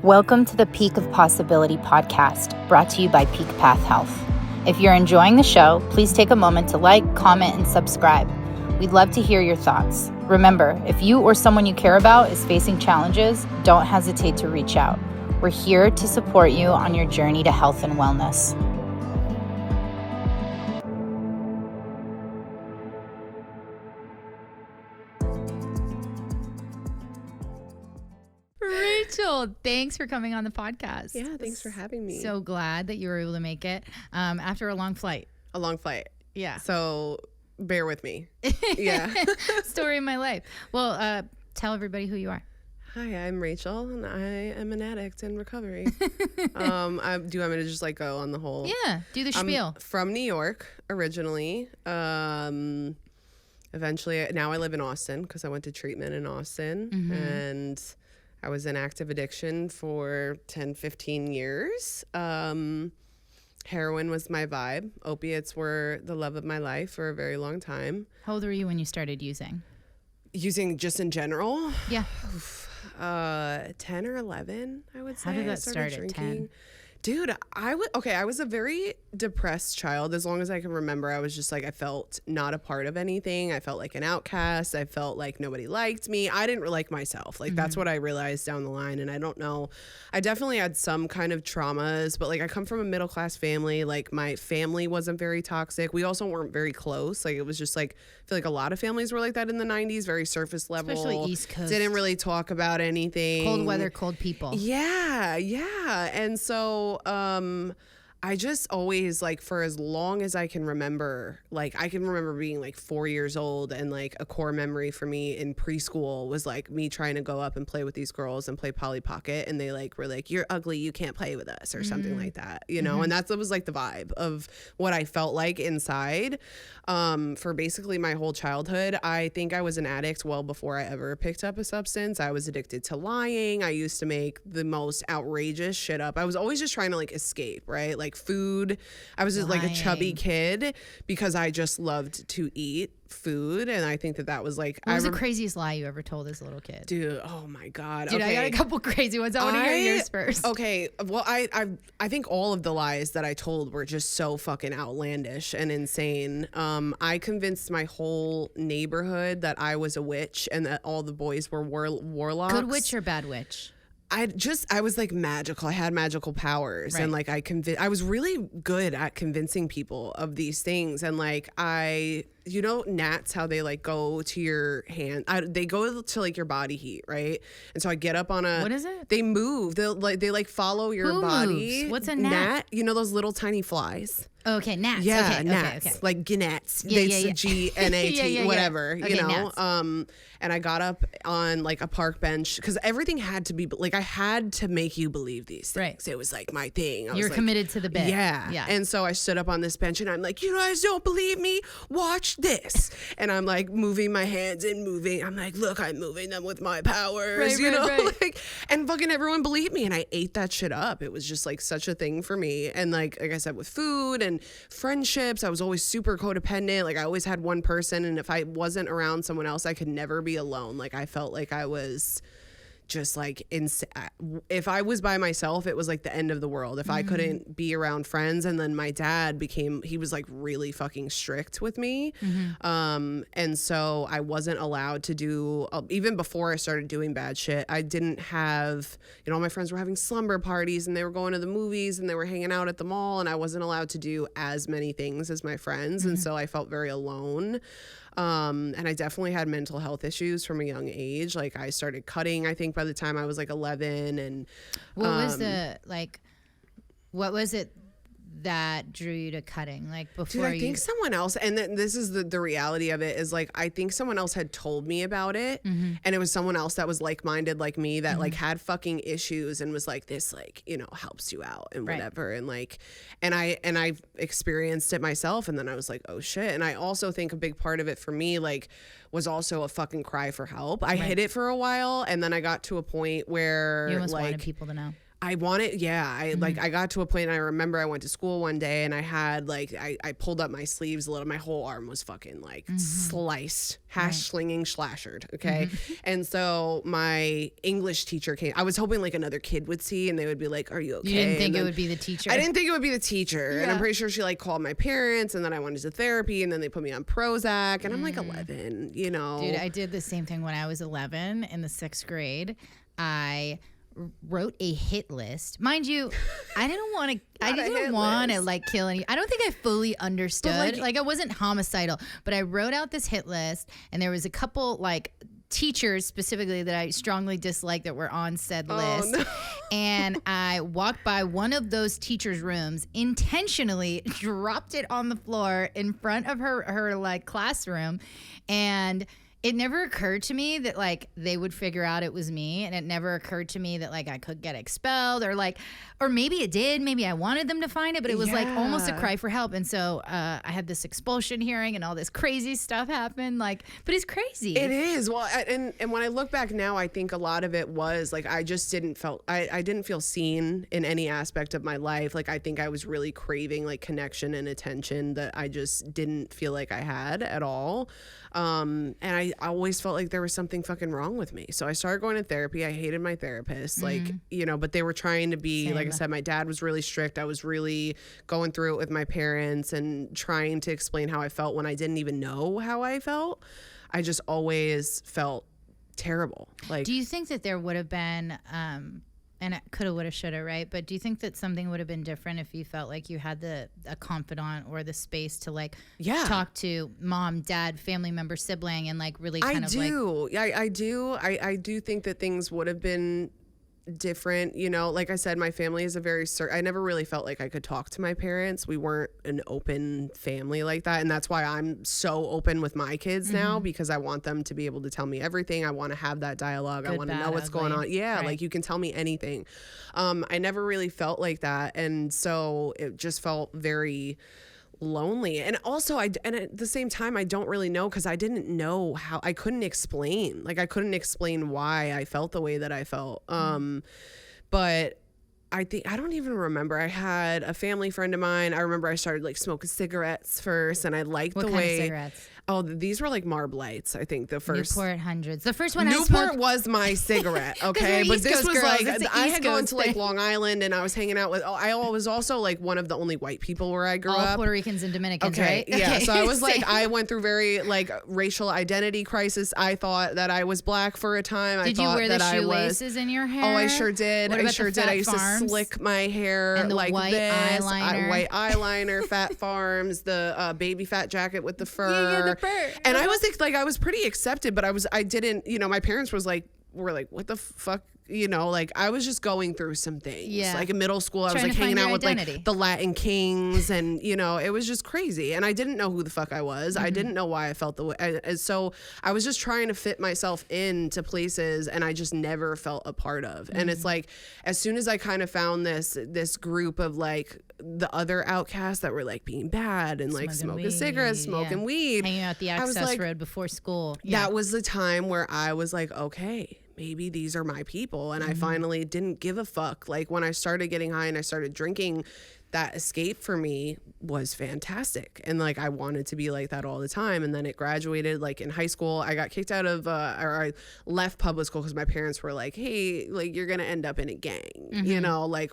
Welcome to the Peak of Possibility podcast, brought to you by Peak Path Health. If you're enjoying the show, please take a moment to like, comment, and subscribe. We'd love to hear your thoughts. Remember, if you or someone you care about is facing challenges, don't hesitate to reach out. We're here to support you on your journey to health and wellness. Rachel, thanks for coming on the podcast. Yeah, thanks for having me. So glad that you were able to make it after a long flight. A long flight. Yeah. So bear with me. Yeah. Story of my life. Well, tell everybody who you are. Hi, I'm Rachel, and I am an addict in recovery. Do you want me to just go on the whole? Yeah, do the spiel. I'm from New York originally. Eventually, now I live in Austin because I went to treatment in Austin, and I was in active addiction for 10, 15 years. Heroin was my vibe. Opiates were the love of my life for a very long time. How old were you when you started using? Using just in general? Yeah. 10 or 11, I would say. How did that start at 10? Dude, I was a very depressed child. As long as I can remember, I was just I felt not a part of anything. I felt like an outcast. I felt like nobody liked me. I didn't like myself. That's what I realized down the line. And I don't know. I definitely had some kind of traumas, but I come from a middle class family. My family wasn't very toxic. We also weren't very close. It was just I feel like a lot of families were like that in the 90s, very surface level. Especially East Coast. Didn't really talk about anything. Cold weather, cold people. Yeah. And so I just always for as long as I can remember, I can remember being 4 years old, and a core memory for me in preschool was me trying to go up and play with these girls and play Polly Pocket, and they were you're ugly, you can't play with us, or something like that, and that was the vibe of what I felt like inside for basically my whole childhood. I think I was an addict well before I ever picked up a substance. I was addicted to lying. I used to make the most outrageous shit up. I was always just trying to escape, right? Food. I was just a chubby kid because I just loved to eat food, and I think that was what was the craziest lie you ever told as a little kid? Dude, oh my god. Dude, okay. I got a couple crazy ones. I want to hear yours first. Okay, well, I think all of the lies that I told were just so fucking outlandish and insane. I convinced my whole neighborhood that I was a witch and that all the boys were warlocks. Good witch or bad witch? I was magical. I had magical powers, right. And I was really good at convincing people of these things. And gnats, how they go to your hand, they go to your body heat, right? And so I get up on what is it? They move. They follow your Who body. Moves? What's a gnat? Those little tiny flies. Okay, gnats. Yeah, okay, gnats. Okay. Like gnats. Yeah. GNAT, whatever, Okay, gnats. And I got up on a park bench because everything had to be I had to make you believe these things. Right. It was my thing. You're committed to the bit. Yeah. And so I stood up on this bench and I'm you guys don't believe me? Watch this. And I'm moving my hands and moving. I'm look, I'm moving them with my powers. Right. And fucking everyone believed me, and I ate that shit up. It was just such a thing for me. And like I said, with food and friendships, I was always super codependent. I always had one person, and if I wasn't around someone else, I could never be alone. I felt like I was just if I was by myself, it was the end of the world. If I couldn't be around friends. And then my dad he was really fucking strict with me. And so I wasn't allowed to do, even before I started doing bad shit, I didn't have, all my friends were having slumber parties and they were going to the movies and they were hanging out at the mall, and I wasn't allowed to do as many things as my friends. And so I felt very alone. And I definitely had mental health issues from a young age. I started cutting, I think, by the time I was 11. And what was what was it that drew you to cutting? Before Dude, I think someone else, and this is the reality of it, is I think someone else had told me about it, and it was someone else that was like-minded like me that had fucking issues and was this helps you out and whatever. Right. And I've experienced it myself, and then I was oh shit. And I also think a big part of it for me was also a fucking cry for help. I hid it for a while, and then I got to a point where you almost wanted people to know. I wanted, I got to a point, and I remember I went to school one day, and I had I pulled up my sleeves a little. My whole arm was fucking sliced, slinging slashered. Okay. And so my English teacher came. I was hoping another kid would see, and they would be like, "Are you okay?" You didn't think it would be the teacher? I didn't think it would be the teacher. And I'm pretty sure she called my parents, and then I went into therapy, and then they put me on Prozac, and I'm 11, Dude, I did the same thing when I was 11 in the 6th grade. I wrote a hit list. Mind you, I didn't want to kill any. I don't think I fully understood. I wasn't homicidal, but I wrote out this hit list, and there was a couple teachers specifically that I strongly disliked that were on said list. No. And I walked by one of those teachers' rooms, intentionally dropped it on the floor in front of her classroom, and it never occurred to me that they would figure out it was me, and it never occurred to me that I could get expelled or maybe it did. Maybe I wanted them to find it, but it was almost a cry for help. And so I had this expulsion hearing, and all this crazy stuff happened. But it's crazy. It is. Well, and when I look back now, I think a lot of it was I just didn't I didn't feel seen in any aspect of my life. I think I was really craving connection and attention that I just didn't feel like I had at all. And I always felt like there was something fucking wrong with me. So I started going to therapy. I hated my therapist, but they were trying to be, like I said, my dad was really strict. I was really going through it with my parents and trying to explain how I felt when I didn't even know how I felt. I just always felt terrible. Do you think that there would have been, and it coulda, woulda, shoulda, right? But do you think that something would have been different if you felt like you had a confidant or the space to talk to mom, dad, family member, sibling, and really kind of I do. I do think that things would have been different. Like I said, my family is I never really felt like I could talk to my parents. We weren't an open family like that, and that's why I'm so open with my kids now, because I want them to be able to tell me everything. I want to have that dialogue. I want to know what's going on. Right. You can tell me anything. I never really felt like that, and so it just felt very lonely. And also and at the same time, I don't really know, because I didn't know how. I couldn't explain why I felt the way that I felt. But I don't even remember. I had a family friend of mine. I remember I started smoking cigarettes first, and I liked the way. What kind of cigarettes? Oh, these were Marb Lights, I think. The first Newport Hundreds. The first one Newport I smoked was my cigarette, okay? But this was I had gone to Long Island, and I was hanging out with. I was also one of the only white people where I grew up. All Puerto Ricans and Dominicans, right? Okay, yeah. So I was I went through very racial identity crisis. I thought that I was black for a time. Did you wear the shoelaces in your hair? Oh, I sure did. I used to slick my hair and the white this. eyeliner. White eyeliner, Fat Farms, the baby fat jacket with the fur. Yeah, the fur. And I was I was pretty accepted, but I didn't, my parents were what the fuck, I was just going through some things. Yeah. In middle school, I was hanging out with the Latin Kings, and it was just crazy. And I didn't know who the fuck I was. I didn't know why I felt the way. So I was just trying to fit myself into places, and I just never felt a part of. And it's as soon as I kind of found this group of the other outcasts that were being bad and smoking cigarettes, smoking weed, hanging out the access road before school. That was the time where I was okay, maybe these are my people. And I finally didn't give a fuck. When I started getting high and I started drinking, that escape for me was fantastic. And I wanted to be like that all the time. And then it graduated. In high school, I got kicked out of, or I left public school because my parents were hey, you're going to end up in a gang,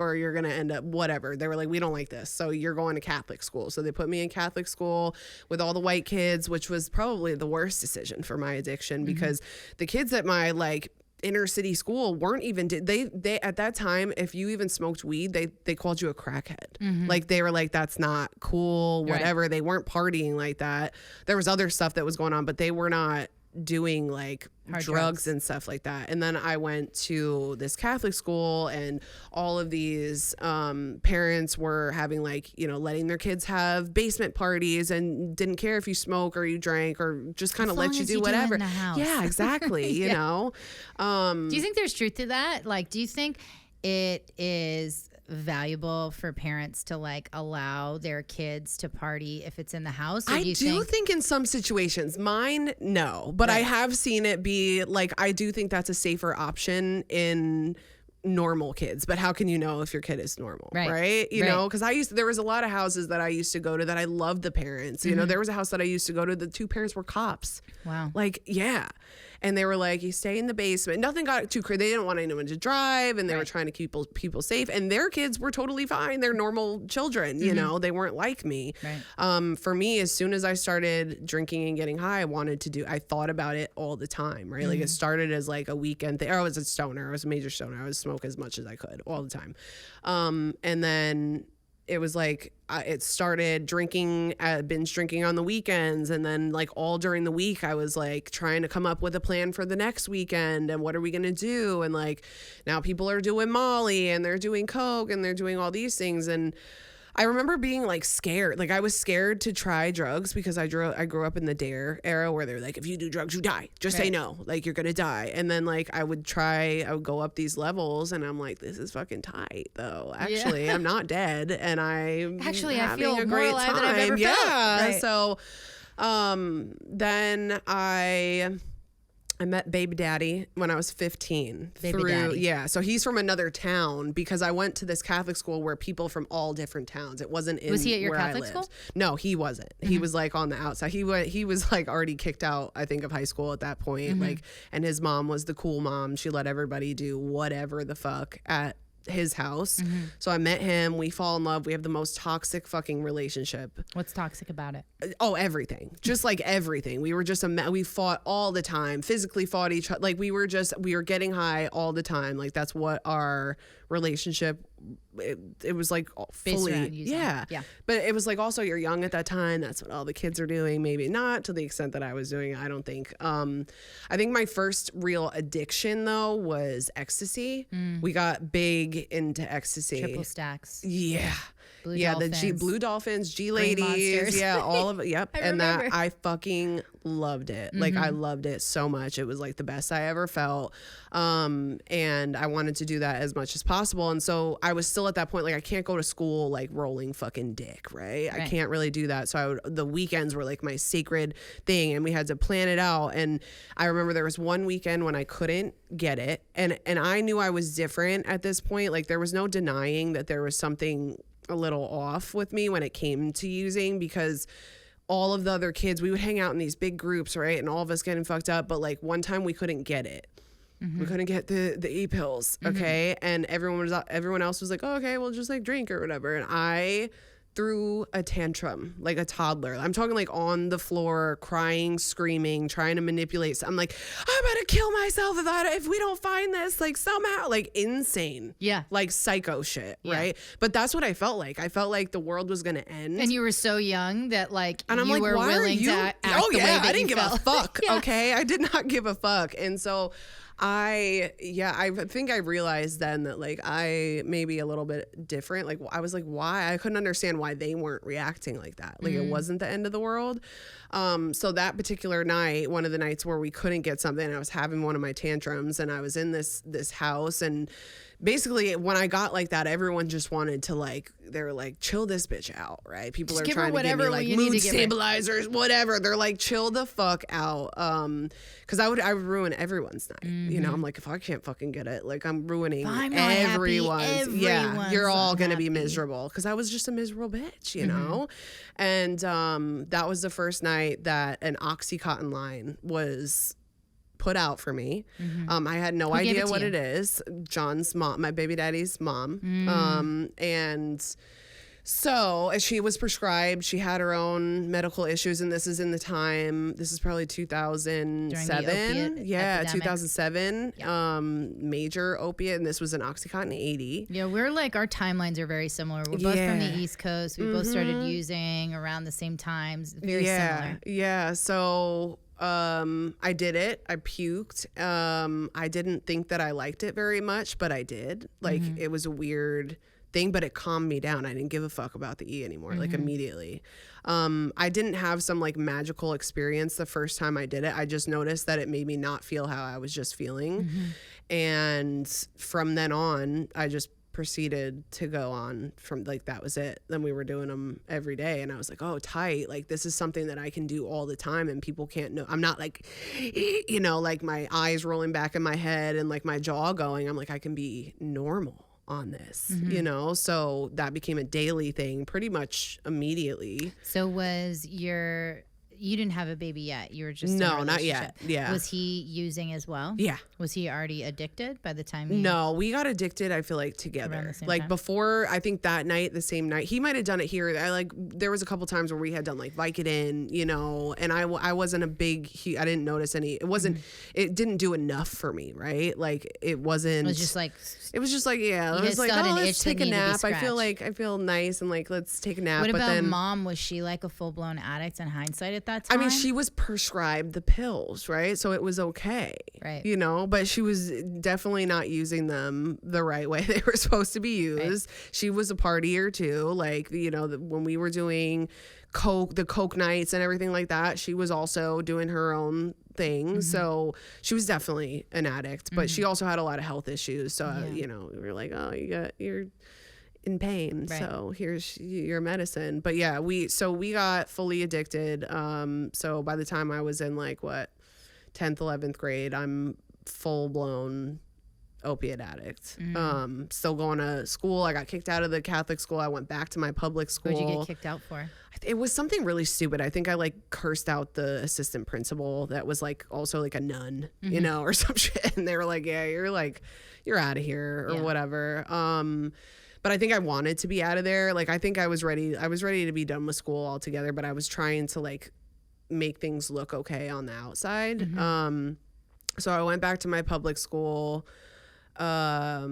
or you're going to end up whatever. They were we don't like this. So you're going to Catholic school. So they put me in Catholic school with all the white kids, which was probably the worst decision for my addiction, because the kids at my inner city school weren't even they at that time, if you even smoked weed, they called you a crackhead. They were that's not cool, whatever. Right. They weren't partying like that. There was other stuff that was going on, but they were not doing drugs and stuff like that. And then I went to this Catholic school, and all of these parents were having letting their kids have basement parties, and didn't care if you smoke or you drank, or just kind of let you do whatever. Yeah, exactly. You know. Do you think there's truth to that? Do you think it is valuable for parents to allow their kids to party if it's in the house? Or I do think in some situations, mine, no, but I have seen it be I do think that's a safer option in normal kids, but how can you know if your kid is normal, right? You know, because there was a lot of houses that I used to go to that I loved the parents. You know, there was a house that I used to go to, the two parents were cops. Wow. Like, yeah. And they were like, you stay in the basement. Nothing got too crazy. They didn't want anyone to drive, and they were trying to keep people safe. And their kids were totally fine. They're normal children, you know. They weren't like me. Right. For me, as soon as I started drinking and getting high, I thought about it all the time, right? Like, it started as like a weekend thing. I was a stoner. I was a major stoner. I would smoke as much as I could all the time. And then it was like it started drinking, binge drinking on the weekends, and then like all during the week I was like trying to come up with a plan for the next weekend and what are we gonna do, and like now people are doing Molly and they're doing Coke and they're doing all these things, and I remember being like scared. Like I was scared to try drugs because I grew up in the DARE era where they're like, if you do drugs, you die. Just say no. Like you're going to die. And then like I would go up these levels and I'm like, this is fucking tight though. Actually, I'm not dead. And I feel a more alive than I've ever felt. Yeah. So then I met Baby Daddy when I was 15. Baby Daddy. Yeah. So he's from another town because I went to this Catholic school where people from all different towns. It wasn't in Was he at your where Catholic I lived. school? No, he wasn't. He was like on the outside. He was like already kicked out, I think, of high school at that point. Like, and his mom was the cool mom. She let everybody do whatever the fuck at his house. So I met him, we fall in love, we have the most toxic fucking relationship. What's toxic about it? Oh, everything. Just like everything. We were just we fought all the time, physically fought each other. Like we were getting high all the time. Like that's what our relationship, it was like fully, yeah. But it was like also you're young at that time. That's what all the kids are doing. Maybe not to the extent that I was doing, I don't think. I think my first real addiction though was ecstasy. We got big into ecstasy. Triple stacks. Yeah. Blue Dolphins. the Blue Dolphins, G Ladies, yeah, all of it. Yep. And remember. that I fucking loved it. Like I loved it so much. It was like the best I ever felt. And I wanted to do that as much as possible. And so I was still at that point, like I can't go to school like rolling fucking dick, right? I can't really do that. So the weekends were like my sacred thing, and we had to plan it out. And I remember there was one weekend when I couldn't get it, and I knew I was different at this point. Like there was no denying that there was something a little off with me when it came to using, because all of the other kids, we would hang out in these big groups, right? And all of us getting fucked up. But like one time we couldn't get it. We couldn't get the e-pills. Okay. And everyone else was like, oh, okay, we'll just like drink or whatever. And I threw a tantrum like a toddler. I'm talking like on the floor, crying, screaming, trying to manipulate. I'm like, I'm gonna kill myself if we don't find this, like somehow, like insane. Yeah. Like psycho shit, right? But that's what I felt like. I felt like the world was gonna end. And you were so young that like and I'm you like, were why willing are you? to act Oh the way yeah, that I didn't you give felt. a fuck. Yeah. Okay, I did not give a fuck. And so I think I realized then that like I may be a little bit different. Like I was like, why? I couldn't understand why they weren't reacting like that. Like it wasn't the end of the world. So that particular night, one of the nights where we couldn't get something, I was having one of my tantrums, and I was in this house, and basically when I got like that, everyone just wanted to like, they were like, chill this bitch out, right? People Just are give her trying to give me whatever like you need mood to give her. stabilizers, whatever. They're like, chill the fuck out. Cause I would ruin everyone's night. You know, I'm like, if I can't fucking get it, like I'm ruining I'm not happy, everyone's. Yeah, everyone's you're all gonna unhappy. be miserable. Cause I was just a miserable bitch, you know? And that was the first night that an Oxycontin line was put out for me. I had no Who gave idea it to what you? it is. John's mom, my baby daddy's mom. And so she was prescribed. She had her own medical issues, and this is in the time. This is probably 2007. During the Yeah, epidemic. 2007. Major opiate, and this was an OxyContin 80. Yeah, we're like, our timelines are very similar. We're both from the East Coast. We both started using around the same times. Very similar. Yeah. So I did it. I puked. I didn't think that I liked it very much, but I did. Like it was a weird thing, but it calmed me down. I didn't give a fuck about the E anymore, like immediately. I didn't have some like magical experience the first time I did it. I just noticed that it made me not feel how I was just feeling. And from then on, I just proceeded to go on from like, that was it. Then we were doing them every day, and I was like, oh, tight. Like, this is something that I can do all the time, and people can't know. I'm not like, you know, like my eyes rolling back in my head and like my jaw going. I'm like, I can be normal on this, you know? So that became a daily thing pretty much immediately. So you didn't have a baby yet. You were just in a No, not relationship. yet. Yeah. Was he using as well? Yeah. Was he already addicted by the time you... No, we got addicted, I feel like, Around together. the same Like time? before, I think that night, the same night, he might have done it here. There was a couple times where we had done like Vicodin, you know, and I wasn't a big, I didn't notice any, it didn't do enough for me, right? Like it wasn't. It was just like... Yeah, it was like, still had oh, an let's itch that take a needed to be nap. I scratched. feel nice and like, let's take a nap. What but about then, mom? Was she like a full-blown addict in hindsight at that time? I mean, she was prescribed the pills, right? So it was okay. Right. You know, but she was definitely not using them the right way they were supposed to be used. Right. She was a partier too. Like, you know, when we were doing the Coke nights and everything like that, she was also doing her own thing. So she was definitely an addict, but she also had a lot of health issues. So, you know, we were like, oh, you're in pain. Right. So here's your medicine. But yeah, we got fully addicted. So by the time I was in like 10th, 11th grade, I'm full blown opiate addict. Still going to school. I got kicked out of the Catholic school. I went back to my public school. What'd you get kicked out for? It was something really stupid. I think I like cursed out the assistant principal that was like also like a nun, you know, or some shit. And they were like, yeah, you're out of here or whatever. But I think I wanted to be out of there. Like, I think I was ready to be done with school altogether, but I was trying to like make things look okay on the outside. So I went back to my public school. I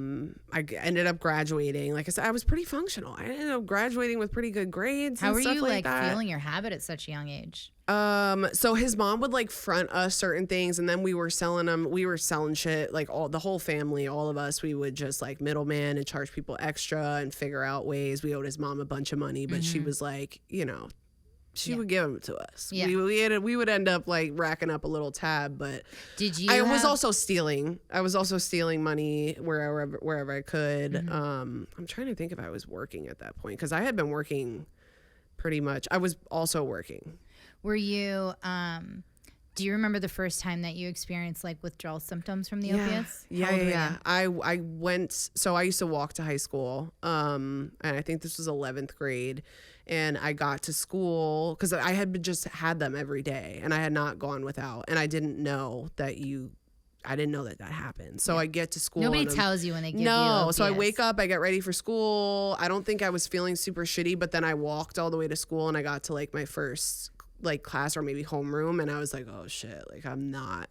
ended up graduating. Like I said, I was pretty functional. I ended up graduating with pretty good grades. How and were stuff you like that. feeling your habit at such a young age? So his mom would like front us certain things, and then we were selling shit, like the whole family, all of us, we would just like middleman and charge people extra and figure out ways. We owed his mom a bunch of money, but she was like, you know, she would give them to us. Yeah. We would end up like racking up a little tab, but I was also stealing money wherever I could. I'm trying to think if I was working at that point, because I had been working pretty much. I was also working. Were you, do you remember the first time that you experienced like withdrawal symptoms from the opiates? Yeah. I went, so I used to walk to high school, and I think this was 11th grade, and I got to school because I had just had them every day, and I had not gone without, and I didn't know that happened. So I get to school. Nobody tells you when they give you No. So I opiates. wake up, I get ready for school. I don't think I was feeling super shitty, but then I walked all the way to school, and I got to like my first like class or maybe homeroom, and I was like, oh shit, like I'm not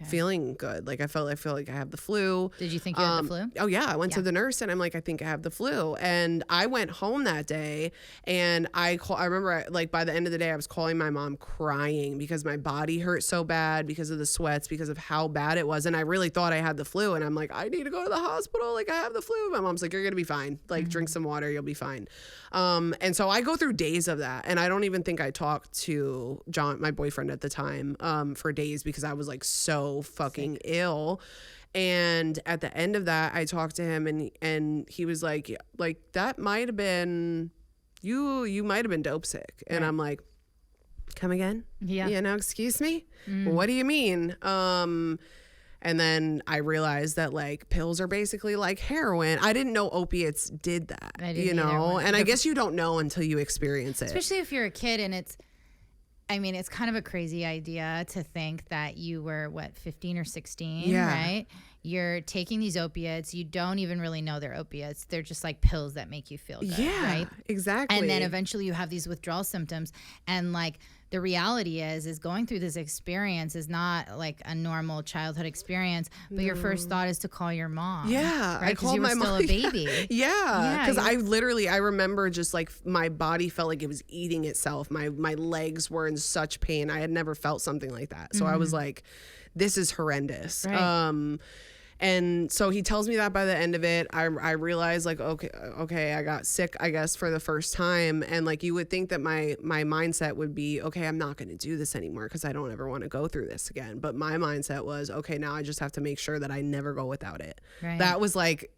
feeling good. Like I feel like I have the flu. Did you think you had the flu? Oh yeah, I went to the nurse, and I'm like, I think I have the flu. And I went home that day, and I remember like by the end of the day I was calling my mom crying because my body hurt so bad because of the sweats, because of how bad it was, and I really thought I had the flu, and I'm like, I need to go to the hospital, like I have the flu. My mom's like, you're gonna be fine, like drink some water, you'll be fine. And so I go through days of that, and I don't even think I talked to John, my boyfriend at the time, for days, because I was like so fucking ill. And at the end of that, I talked to him, and he was like that might have been you might have been dope sick. And I'm like, come again? Yeah. You know, excuse me? What do you mean? And then I realized that like pills are basically like heroin. I didn't know opiates did that, you know? And I guess you don't know until you experience it. Especially if you're a kid, and it's kind of a crazy idea to think that you were 15 or 16, right? You're taking these opiates. You don't even really know they're opiates. They're just like pills that make you feel good, right? Exactly. And then eventually you have these withdrawal symptoms, and like the reality is going through this experience is not like a normal childhood experience, but your first thought is to call your mom. Yeah. Right? I called you were my still mom. a baby. Yeah. Because I remember just like my body felt like it was eating itself. My legs were in such pain. I had never felt something like that. So I was like, this is horrendous. Right. And so he tells me that by the end of it, I realized like, okay, I got sick, I guess, for the first time. And like, you would think that my mindset would be, okay, I'm not going to do this anymore because I don't ever want to go through this again. But my mindset was, okay, now I just have to make sure that I never go without it. Right. That was like,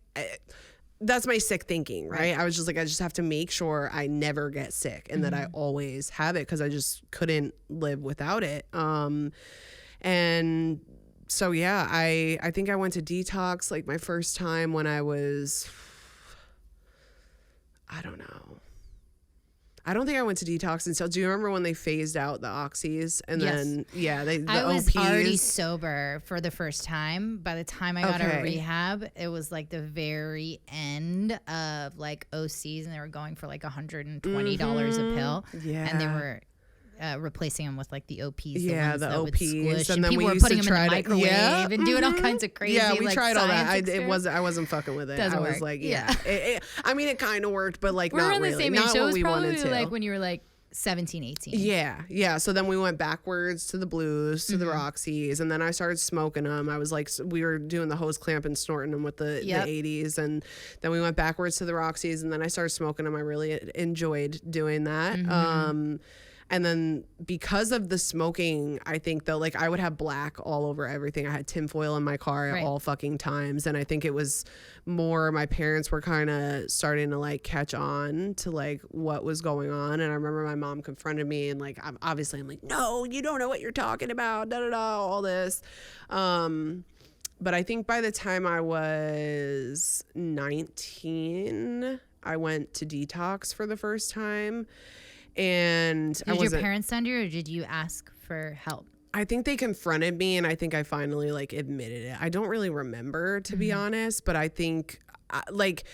that's my sick thinking, right? I was just like, I just have to make sure I never get sick and that I always have it, because I just couldn't live without it. And so, yeah, I think I went to detox like my first time when I was, I don't know. I don't think I went to detox until, do you remember when they phased out the oxys? And then, I was OPs. already sober for the first time. By the time I got out of rehab, it was like the very end of like OCs, and they were going for like $120 a pill. Yeah. And they were replacing them with like the OPs. Yeah, the OPs. Squish, and then people we were putting them in the microwave and doing all kinds of crazy. Yeah, we like, tried all that. I wasn't fucking with it. Doesn't I was work. like, I mean, it kind of worked, but like, we're not on the really. Same Not age. what It was we wanted probably to. like when you were like 17, 18. Yeah. So then we went backwards to the blues, to the Roxys, and then I started smoking them. I was like, we were doing the hose clamp and snorting them with the 80s, and then we went backwards to the Roxys, and then I started smoking them. I really enjoyed doing that. And then because of the smoking, I think though, like I would have black all over everything. I had tinfoil in my car at all fucking times. And I think it was more, my parents were kind of starting to like catch on to like what was going on. And I remember my mom confronted me, and like, I'm like, no, you don't know what you're talking about, all this. But I think by the time I was 19, I went to detox for the first time. And did your parents send you, or did you ask for help? I think they confronted me, and I think I finally like admitted it. I don't really remember, to be honest, but I think like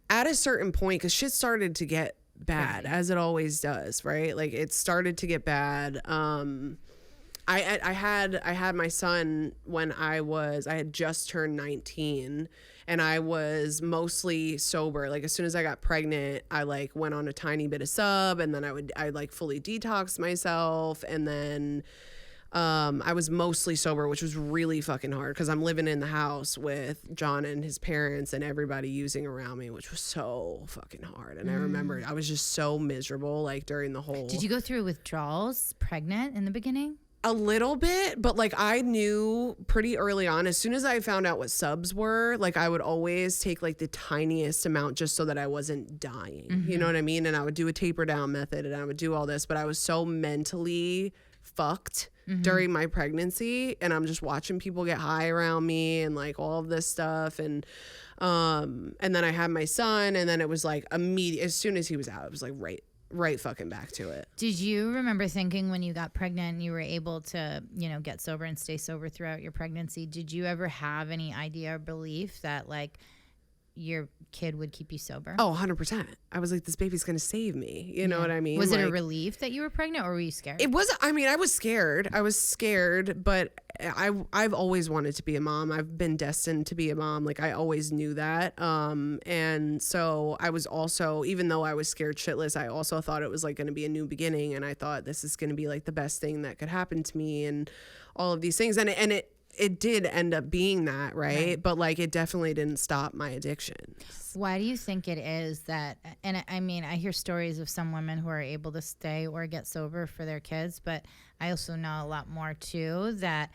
at a certain point, because shit started to get bad, as it always does, right? Like it started to get bad. I had my son when I had just turned 19, and I was mostly sober. Like as soon as I got pregnant, I like went on a tiny bit of sub, and then I like fully detoxed myself, and then I was mostly sober, which was really fucking hard because I'm living in the house with John and his parents and everybody using around me, which was so fucking hard. And I remember I was just so miserable like during the whole. Did you go through withdrawals pregnant in the beginning? A little bit, but like I knew pretty early on, as soon as I found out what subs were, like I would always take like the tiniest amount just so that I wasn't dying. You know what I mean? And I would do a taper down method, and I would do all this, but I was so mentally fucked during my pregnancy, and I'm just watching people get high around me and like all of this stuff. And then I had my son, and then it was like immediate, as soon as he was out, it was like right fucking back to it. Did you remember thinking when you got pregnant and you were able to, get sober and stay sober throughout your pregnancy, did you ever have any idea or belief that like your kid would keep you sober? Oh, 100%. I was like, this baby's going to save me. You know what I mean? Was it a relief that you were pregnant, or were you scared? It was, I mean, I was scared, but I've always wanted to be a mom. I've been destined to be a mom. Like I always knew that. And so I was also, even though I was scared shitless, I also thought it was like going to be a new beginning. And I thought this is going to be like the best thing that could happen to me and all of these things. And it did end up being that, right? But like it definitely didn't stop my addiction. Why do you think it is that, and I mean, I hear stories of some women who are able to stay or get sober for their kids, but I also know a lot more too that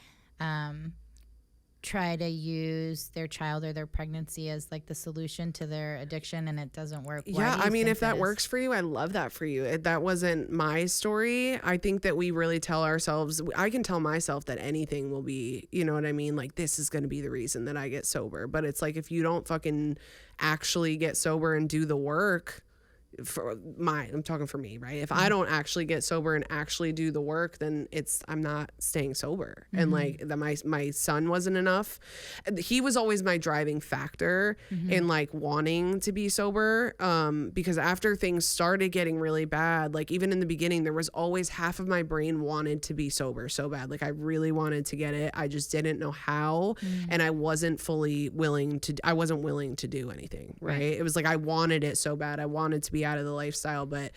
try to use their child or their pregnancy as like the solution to their addiction, and it doesn't work. Yeah, I mean, if that works for you, I love that for you. That wasn't my story. I think that we really tell ourselves, I can tell myself that anything will be, you know what I mean? Like this is going to be the reason that I get sober. But it's like, if you don't fucking actually get sober and do the work, I'm talking for me, right? If I don't actually get sober and actually do the work, then I'm not staying sober. And like my son wasn't enough. He was always my driving factor in like wanting to be sober. Because after things started getting really bad, like even in the beginning, there was always half of my brain wanted to be sober so bad. Like I really wanted to get it. I just didn't know how. And I wasn't willing to do anything. Right. It was like, I wanted it so bad. I wanted to be out of the lifestyle, but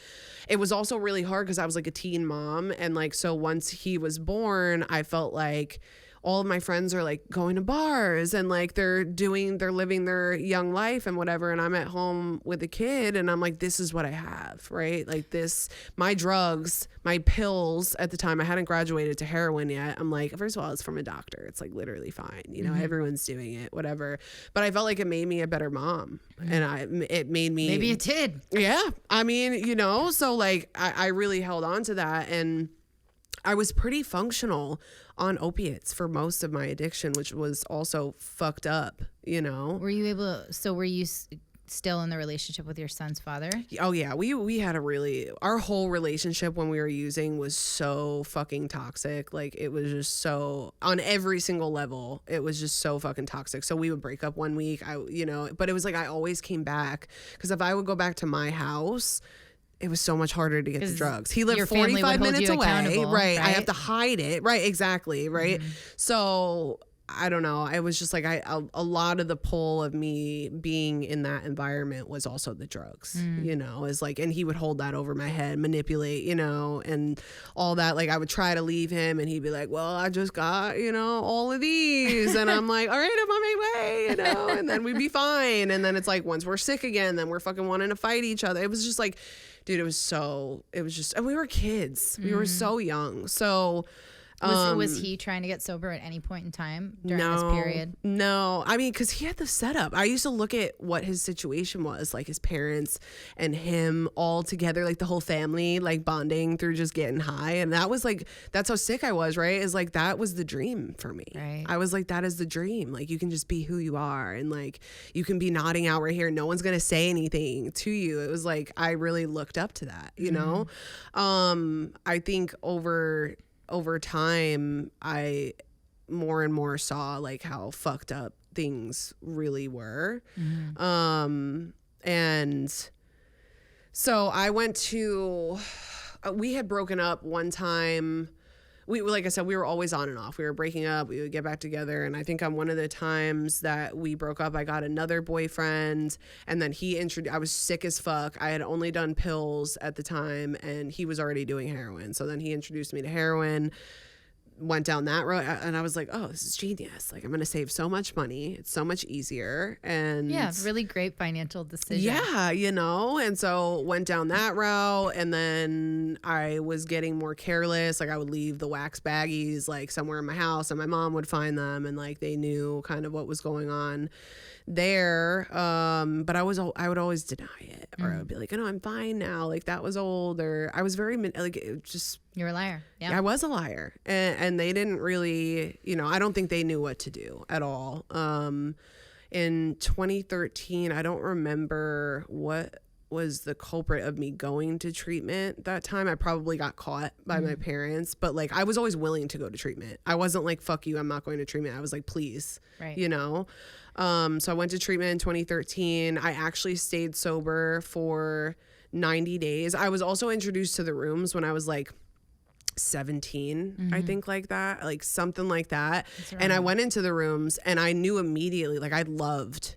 it was also really hard because I was like a teen mom, and like so once he was born, I felt like all of my friends are like going to bars and like they're living their young life and whatever. And I'm at home with a kid and I'm like, this is what I have, right? Like this, my drugs, my pills at the time, I hadn't graduated to heroin yet. I'm like, first of all, it's from a doctor. It's like literally fine. You know, everyone's doing it, whatever. But I felt like it made me a better mom. And it made me. Maybe it did. Yeah. I mean, you know, so like I really held on to that. And I was pretty functional on opiates for most of my addiction, which was also fucked up, you know? Were you still in the relationship with your son's father? Oh yeah. We had our whole relationship when we were using was so fucking toxic. Like it was just so, on every single level, it was just so fucking toxic. So we would break up one week, but it was like, I always came back because if I would go back to my house, it was so much harder to get the drugs. He lived 45 minutes away. Right. I have to hide it. Right. Exactly. Right. So I don't know. I was just like, a lot of the pull of me being in that environment was also the drugs, you know, is like, and he would hold that over my head, manipulate, you know, and all that. Like I would try to leave him and he'd be like, well, I just got, you know, all of these. And I'm like, all right, I'm on my way, you know, and then we'd be fine. And then it's like, once we're sick again, then we're fucking wanting to fight each other. It was just like, dude, and we were kids. We were so young. So was he trying to get sober at any point in time during this period? No. I mean, because he had the setup. I used to look at what his situation was, like his parents and him all together, like the whole family, like bonding through just getting high. And that was like, that's how sick I was, right? Is like, that was the dream for me. Right. I was like, that is the dream. Like, you can just be who you are. And like, you can be nodding out right here. No one's going to say anything to you. It was like, I really looked up to that, you know? I think over time, I more and more saw like how fucked up things really were. And so I went to, we had broken up one time. Like I said, we were always on and off. We were breaking up. We would get back together. And I think on one of the times that we broke up, I got another boyfriend. And then I was sick as fuck. I had only done pills at the time and he was already doing heroin. So then he introduced me to heroin, went down that road. And I was like, oh, this is genius. Like I'm going to save so much money. It's so much easier. And yeah, really great financial decision. Yeah, you know, and so went down that route. And then I was getting more careless. Like I would leave the wax baggies like somewhere in my house and my mom would find them and like they knew kind of what was going on there. But I would always deny it, or I would be like, oh, no, I'm fine now. Like that was old, or I was very like it just. You're a liar. Yeah, I was a liar, and they didn't really, you know, I don't think they knew what to do at all. In 2013, I don't remember what was the culprit of me going to treatment that time. I probably got caught by my parents, but like I was always willing to go to treatment. I wasn't like, fuck you, I'm not going to treatment. I was like, please, right. You know? So I went to treatment in 2013. I actually stayed sober for 90 days. I was also introduced to the rooms when I was like 17, I think, like that, like something like that. Right. And I went into the rooms and I knew immediately, like I loved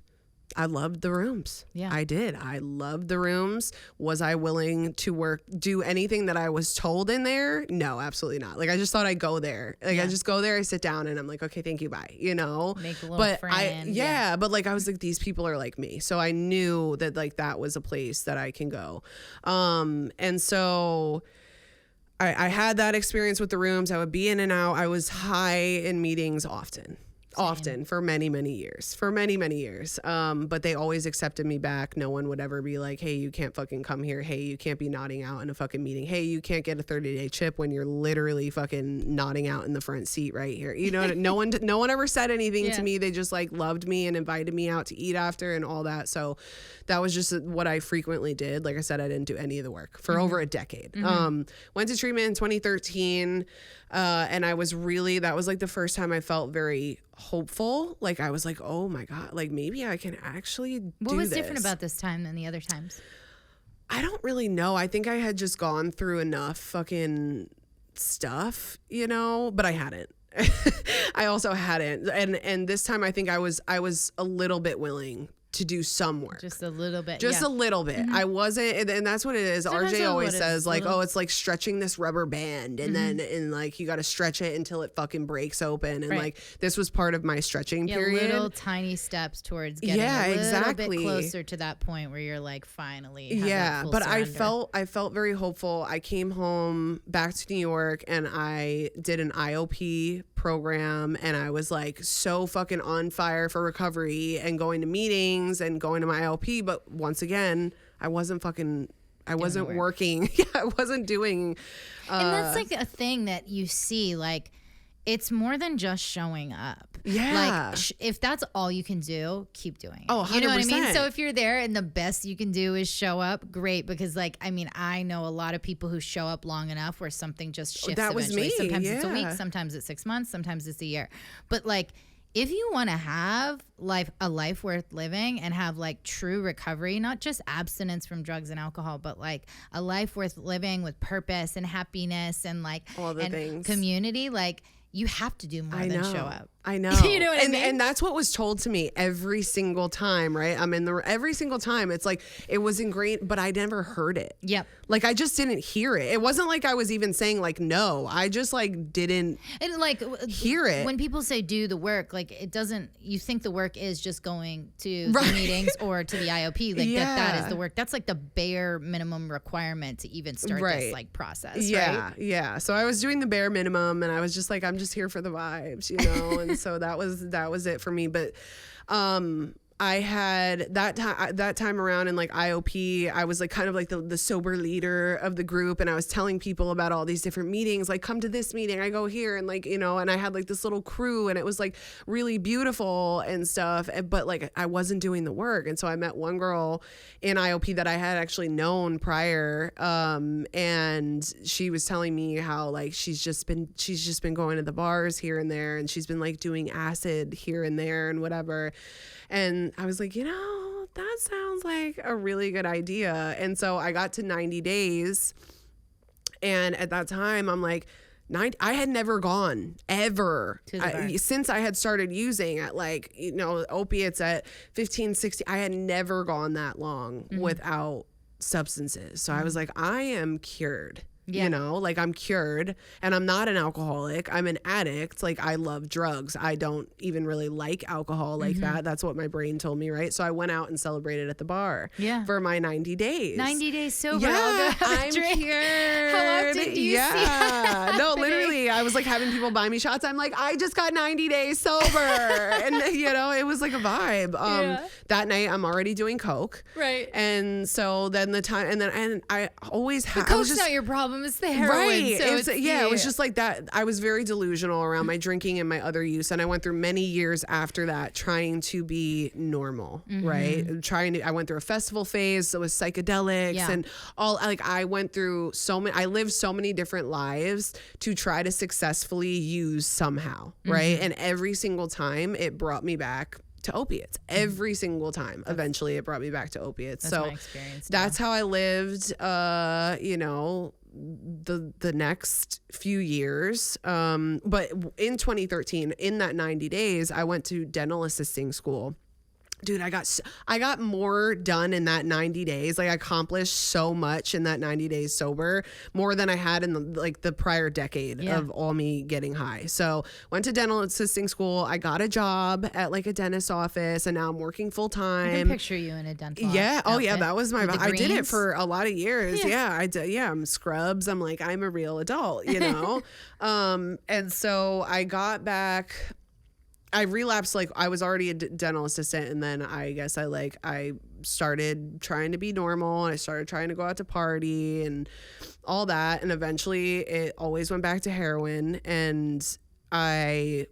the rooms. Yeah, I did. I loved the rooms. Was I willing to do anything that I was told in there? No, absolutely not. Like I just thought I'd go there. Like I just go there, I sit down and I'm like, okay, thank you, bye. You know, make a little friend. But like I was like, these people are like me. So I knew that like that was a place that I can go. And so I had that experience with the rooms. I would be in and out. I was high in meetings often for many, many years, but they always accepted me back. No one would ever be like, hey, you can't fucking come here. Hey, you can't be nodding out in a fucking meeting. Hey, you can't get a 30-day chip when you're literally fucking nodding out in the front seat right here. You know, no one ever said anything to me. They just like loved me and invited me out to eat after and all that. So that was just what I frequently did. Like I said, I didn't do any of the work for over a decade. Went to treatment in 2013. And that was like the first time I felt very hopeful. Like I was like, oh my God, like maybe I can actually do this. What was different about this time than the other times? I don't really know. I think I had just gone through enough fucking stuff, you know, but I hadn't. I also hadn't. And this time I think I was a little bit willing to do some work. Just a little bit. Just a little bit. I wasn't, and that's what it is. Sometimes RJ that's always what it says is, like, little- oh, it's like stretching this rubber band, and then and like you got to stretch it until it fucking breaks open, and Right. like this was part of my stretching period. Little tiny steps towards getting a little bit closer to that point where you're like finally have that full but surrender. I felt very hopeful. I came home back to New York and I did an IOP program, and I was like so fucking on fire for recovery and going to meetings and going to my IOP, but once again I wasn't working. I wasn't doing and that's like a thing that you see, like it's more than just showing up. Yeah. Like if that's all you can do, keep doing it. Oh, 100%. You know what I mean? So if you're there and the best you can do is show up, great. Because like, I mean, I know a lot of people who show up long enough where something just shifts. That was eventually. me. Sometimes it's a week, Yeah. sometimes it's 6 months, sometimes it's a year. But like, if you want to have a life worth living and have like true recovery, not just abstinence from drugs and alcohol, but like a life worth living with purpose and happiness and like all the things. Community, like you have to do more than show up. I know. You know what I mean? And that's what was told to me every single time, right? Every single time. It's like, it was ingrained, but I never heard it. Yep. Like, I just didn't hear it. It wasn't like I was even saying like, no, I just like didn't And like hear it. When people say do the work, like it doesn't, you think the work is just going to Right. the meetings or to the IOP, like that is Yeah. the work. That's like the bare minimum requirement to even start Right. this like process. Yeah, Right? yeah. So I was doing the bare minimum, and I was just like, I'm just here for the vibes, you know. And so that was it for me. But I had that time around in like IOP, I was like kind of like the sober leader of the group, and I was telling people about all these different meetings, like come to this meeting, I go here, and like, you know, and I had like this little crew, and it was like really beautiful and stuff, but like I wasn't doing the work. And so I met one girl in IOP that I had actually known prior, and she was telling me how like she's just been going to the bars here and there, and she's been like doing acid here and there and whatever. And I was like, you know, that sounds like a really good idea. And so I got to 90 days. And at that time, I'm like, I had never gone ever since I had started using at like, you know, opiates at 15, 16. I had never gone that long without substances. So I was like, I am cured. Yeah. You know, like I'm cured, and I'm not an alcoholic. I'm an addict. Like I love drugs. I don't even really like alcohol like that. That's what my brain told me, right? So I went out and celebrated at the bar for my 90 days. 90 days sober. Yeah, I'll go have a I'm drink. cured. How often do you see that No, happening? literally, I was like having people buy me shots. I'm like, I just got 90 days sober. And, you know, it was like a vibe. That night, I'm already doing coke. Right. And so then and I always have. Coke's not your problem. It's the heroin. Right. So it was just like that. I was very delusional around my drinking and my other use. And I went through many years after that trying to be normal, right? I went through a festival phase. So it was psychedelics and all, like I went through I lived so many different lives to try to successfully use somehow, right? And every single time it brought me back to opiates. Every single time. Eventually it brought me back to opiates. That's my experience. That's how I lived, you know, the next few years. But in 2013, in that 90 days, I went to dental assisting school. Dude, I got more done in that 90 days. Like I accomplished so much in that 90 days sober, more than I had in the prior decade of all me getting high. So went to dental assisting school. I got a job at like a dentist's office, and now I'm working full time. I can picture you in a dental Oh yeah, outfit that was my. with the I did it greens. for a lot of years. Yeah, I did. Yeah, I'm scrubs. I'm like, I'm a real adult, you know. And so I got back. I relapsed, like I was already a dental assistant, and then I guess I started trying to be normal, and I started trying to go out to party and all that, and eventually it always went back to heroin, and I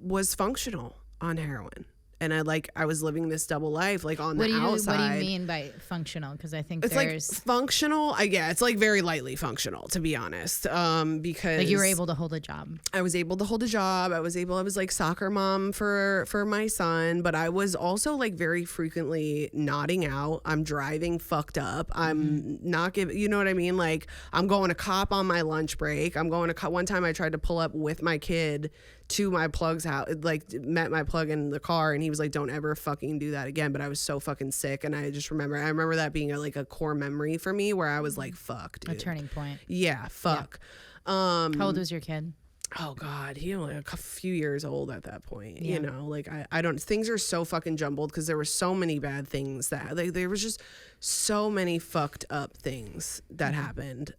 was functional on heroin. And I was living this double life, like on the outside. What do you mean by functional? Because I think it's there's like functional. It's like very lightly functional, to be honest. Because like you were able to hold a job. I was able to hold a job. I was like soccer mom for my son, but I was also like very frequently nodding out. I'm driving fucked up. I'm not giving, you know what I mean? Like I'm going to cop on my lunch break. I'm going to one time I tried to pull up with my kid to my plug's house, like met my plug in the car, and he was like, don't ever fucking do that again. But I was so fucking sick, and I remember that being like a core memory for me where I was like, fuck, dude. A turning point. Yeah, fuck. How old was your kid? Oh God, he only a few years old at that point. Yeah. You know, like I don't. Things are so fucking jumbled because there were so many bad things that there was just so many fucked up things that happened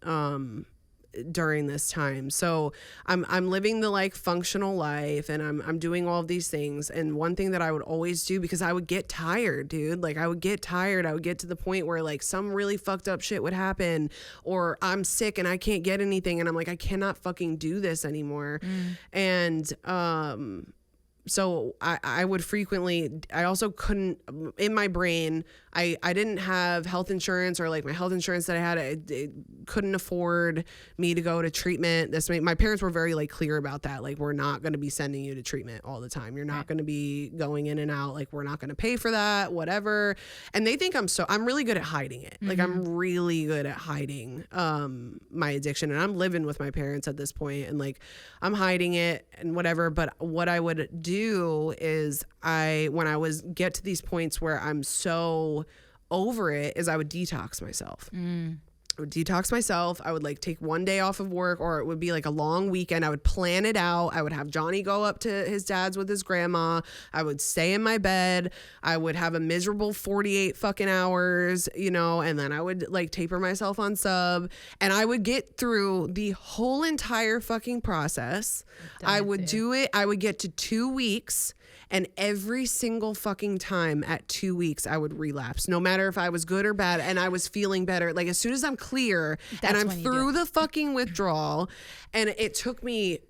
during this time. So I'm living the like functional life, and I'm doing all of these things. And one thing that I would always do, because I would get tired, dude. Like I would get tired. I would get to the point where like some really fucked up shit would happen, or I'm sick and I can't get anything, and I'm like, I cannot fucking do this anymore. And so I would frequently, I also couldn't, in my brain, I didn't have health insurance, or like my health insurance that I had, it couldn't afford me to go to treatment. My parents were very like clear about that. Like, we're not going to be sending you to treatment all the time. You're not going to be going in and out. Like, we're not going to pay for that, whatever. And they think I'm really good at hiding it. Like, I'm really good at hiding my addiction, and I'm living with my parents at this point, and like I'm hiding it and whatever. But what I would do is when I was get to these points where I'm so over it, is I would detox myself. I would detox myself. I would like take one day off of work, or it would be like a long weekend. I would plan it out. I would have Johnny go up to his dad's with his grandma. I would stay in my bed. I would have a miserable 48 fucking hours, you know, and then I would like taper myself on sub, and I would get through the whole entire fucking process. I would do it. I would get to 2 weeks. And every single fucking time at 2 weeks, I would relapse, no matter if I was good or bad. And I was feeling better. Like, as soon as I'm clear and I'm through the fucking withdrawal, and it took me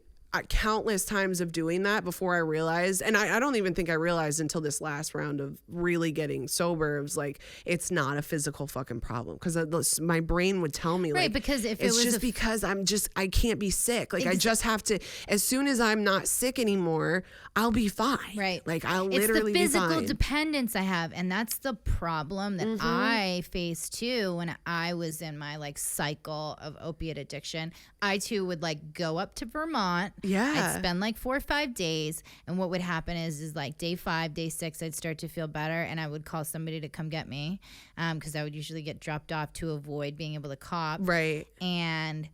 countless times of doing that before I realized, and I don't even think I realized until this last round of really getting sober, it was like, it's not a physical fucking problem, because my brain would tell me, right, like, because if it's it was just because I can't be sick, like I just have to, as soon as I'm not sick anymore, I'll be fine, right? Like I'll literally be fine. It's the physical dependence I have, and that's the problem that I faced too when I was in my like cycle of opiate addiction. I too would like go up to Vermont. Yeah. I'd spend like 4 or 5 days, and what would happen is like day 5, day 6, I'd start to feel better, and I would call somebody to come get me, because I would usually get dropped off to avoid being able to cop. Right. And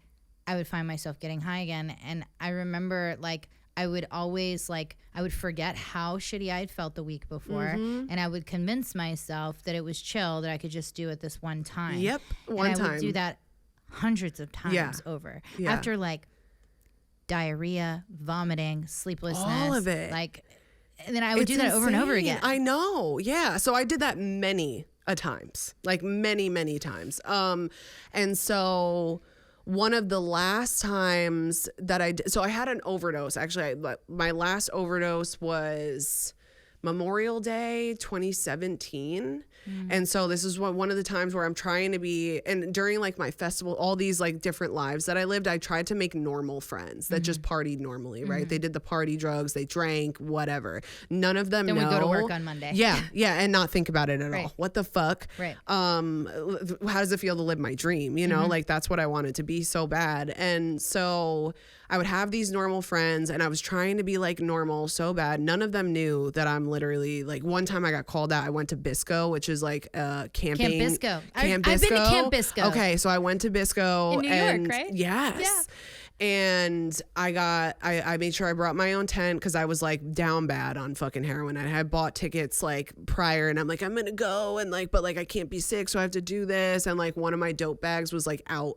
I would find myself getting high again, and I remember like I would always like I would forget how shitty I had felt the week before, and I would convince myself that it was chill, that I could just do it this one time. Yep, one time. I would do that hundreds of times over. Yeah. After like diarrhea, vomiting, sleeplessness, all of it. Like, and then I would do that over and over again. I know. Yeah. So I did that many times, like many times. And so one of the last times that I did, so I had an overdose. Actually, my last overdose was Memorial Day 2017. And so this is one of the times where I'm trying to be, and during like my festival, all these like different lives that I lived, I tried to make normal friends that just partied normally, right? They did the party drugs, they drank, whatever. None of them then know. we go to work on Monday. Yeah, and not think about it at all. What the fuck? Right. How does it feel to live my dream? You know, like that's what I wanted to be so bad. And so I would have these normal friends, and I was trying to be like normal so bad. None of them knew that I'm literally like, one time I got called out. I went to Bisco, which is like camping. Camp Bisco. I've been to Camp Bisco. Okay, so I went to Bisco in New York, right? Yes. Yeah. And I made sure I brought my own tent, because I was like down bad on fucking heroin. I had bought tickets like prior, and I'm like, I'm gonna go, and like, but like I can't be sick, so I have to do this. And like one of my dope bags was like out,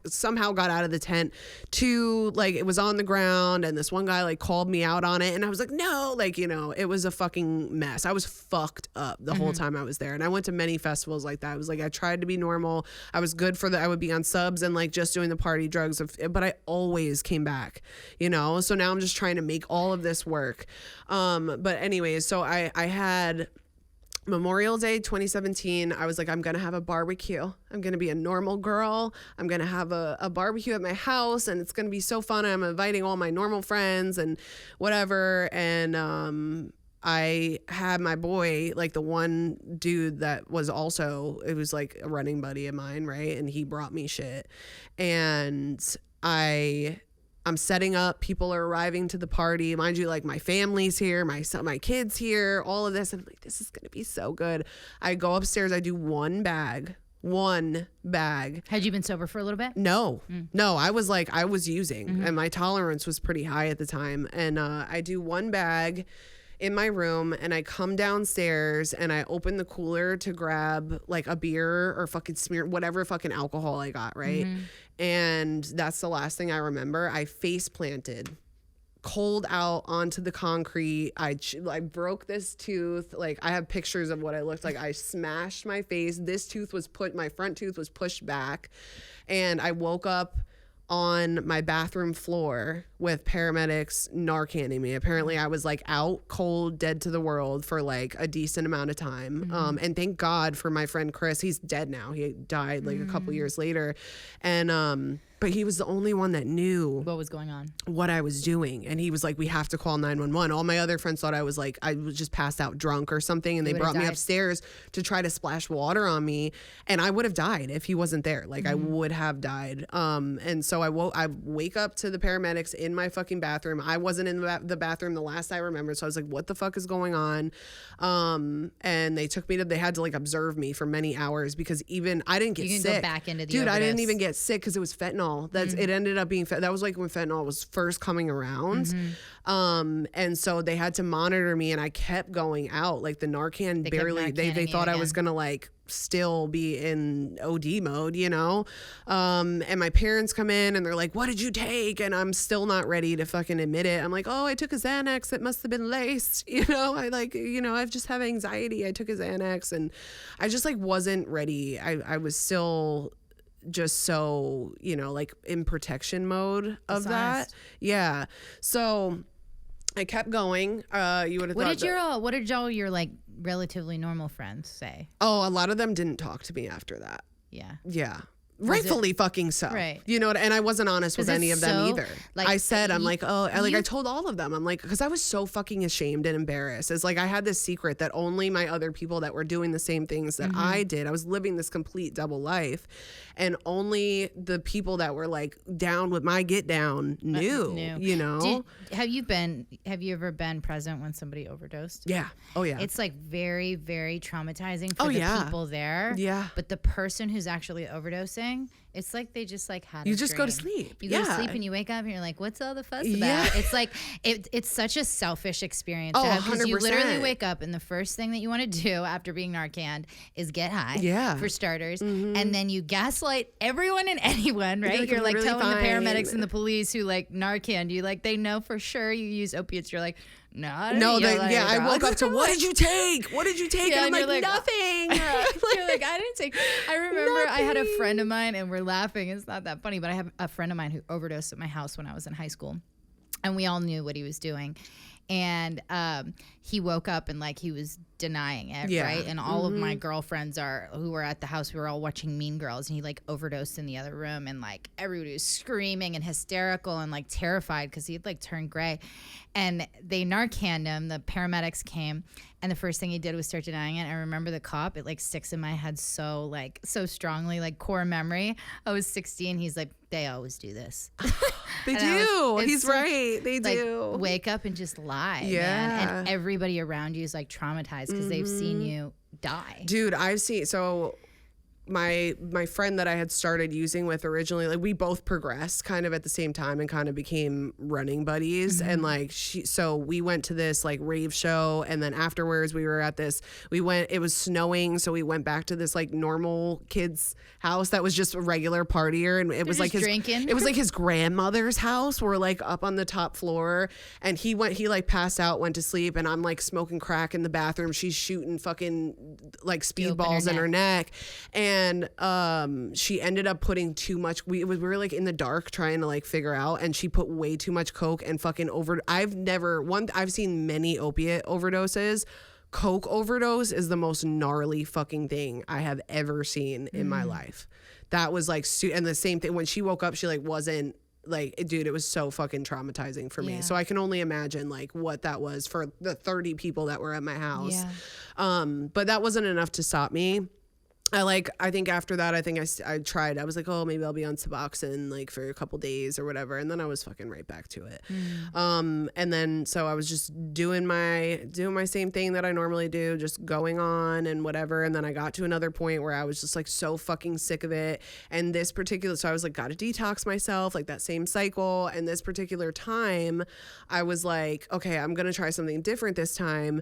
somehow got out of the tent to like, it was on the ground, and this one guy like called me out on it, and I was like, no, like, you know, it was a fucking mess. I was fucked up the whole time I was there. And I went to many festivals like that. I was like, I tried to be normal. I was good for I would be on subs and like just doing the party drugs, but I always came back, you know? So now I'm just trying to make all of this work. But anyways, so I had Memorial Day 2017. I was like, I'm going to have a barbecue. I'm going to be a normal girl. I'm going to have a barbecue at my house, and it's going to be so fun. I'm inviting all my normal friends and whatever. And, I had my boy, like the one dude that was also, it was like a running buddy of mine, right? And he brought me shit. And I I'm setting up. People are arriving to the party. Mind you, like my family's here, my kids here, all of this. And I'm like, this is going to be so good. I go upstairs. I do one bag. Had you been sober for a little bit? No, I was using and my tolerance was pretty high at the time. And I do one bag in my room and I come downstairs and I open the cooler to grab like a beer or fucking smear whatever fucking alcohol I got, right? And that's the last thing I remember. I face planted cold out onto the concrete. I broke this tooth. Like I have pictures of what I looked like. I smashed my face. This tooth was my front tooth was pushed back, and I woke up on my bathroom floor with paramedics Narcanning me. Apparently I was like out cold, dead to the world for like a decent amount of time. And thank God for my friend Chris. He's dead now. He died like a couple years later. And but he was the only one that knew what was going on, what I was doing. And he was like, we have to call 911. All my other friends thought I was just passed out drunk or something. And they brought me upstairs to try to splash water on me. And I would have died if he wasn't there. Like I would have died. And so I wake up to the paramedics in my fucking bathroom. I wasn't in the bathroom the last I remember. So I was like, what the fuck is going on? And they took me they had to like observe me for many hours because even I didn't get sick. Go back into the Dude, overdose. I didn't even get sick because it was fentanyl. It ended up being that was like when fentanyl was first coming around. And so they had to monitor me and I kept going out. Like the Narcan they thought I was gonna like still be in OD mode, you know? And my parents come in and they're like, what did you take? And I'm still not ready to fucking admit it. I'm like, oh, I took a Xanax. It must have been laced. You know, I just have anxiety. I took a Xanax and I just like wasn't ready. I was still just so, you know, like in protection mode of that. Yeah. So I kept going. You would have thought what did all your like relatively normal friends say? Oh, a lot of them didn't talk to me after that. Yeah. Rightfully fucking so. Right. You know, and I wasn't honest with any of them either. Like, I said, I told all of them. I'm like, because I was so fucking ashamed and embarrassed. It's like I had this secret that only my other people that were doing the same things that I did. I was living this complete double life. And only the people that were like down with my get down knew. You know? Have you ever been present when somebody overdosed? Yeah. Oh yeah. It's like very, very traumatizing for the people there. Yeah. But the person who's actually overdosing, it's like they just like had you just go to sleep. You go to sleep and you wake up and you're like, what's all the fuss about? It's like it's such a selfish experience. Oh, to have, 100%. You literally wake up and the first thing that you want to do after being Narcaned is get high. Yeah. For starters. And then you gaslight everyone and anyone, right? You're like really telling fine. the paramedics and the police who like Narcaned you, like they know for sure you use opiates. You're like, no, I woke up to what did you take? What did you take? Yeah, and I'm like, nothing. You're like, I didn't take. I remember I had a friend of mine, and we're laughing. It's not that funny, but I have a friend of mine who overdosed at my house when I was in high school, and we all knew what he was doing. And he woke up and like he was denying it, right? And all of my girlfriends who were at the house, we were all watching Mean Girls, and he like overdosed in the other room, and like everybody was screaming and hysterical and like terrified because he had like turned gray. And they Narcaned him. The paramedics came, and the first thing he did was start denying it. I remember the cop. It like sticks in my head so strongly, like core memory. I was 16. He's like, they always do this. They do. He's right. They do. Like, wake up and just lie. Yeah. Man. And everybody around you is like traumatized because they've seen you die. Dude, I've seen my friend that I had started using with originally, like we both progressed kind of at the same time and kind of became running buddies. And like so we went to this like rave show, and then afterwards we were at this, it was snowing, so we went back to this like normal kid's house that was just a regular partier, and it was like drinking. It was like his grandmother's house. We're like up on the top floor, and he like passed out, went to sleep, and I'm like smoking crack in the bathroom. She's shooting fucking like speedballs in her neck. And she ended up putting too much. We were like in the dark trying to like figure out, and she put way too much coke and fucking I've seen many opiate overdoses. Coke overdose is the most gnarly fucking thing I have ever seen in my life. That was like, and the same thing when she woke up, she like wasn't like, dude, it was so fucking traumatizing for me. So I can only imagine like what that was for the 30 people that were at my house. But that wasn't enough to stop me. I think after that, I tried. I was like, oh, maybe I'll be on Suboxone like for a couple days or whatever, and then I was fucking right back to it. And then so I was just doing my same thing that I normally do, just going on and whatever. And then I got to another point where I was just like so fucking sick of it. And so I was like, got to detox myself, like that same cycle. And this particular time, I was like, okay, I'm gonna try something different this time.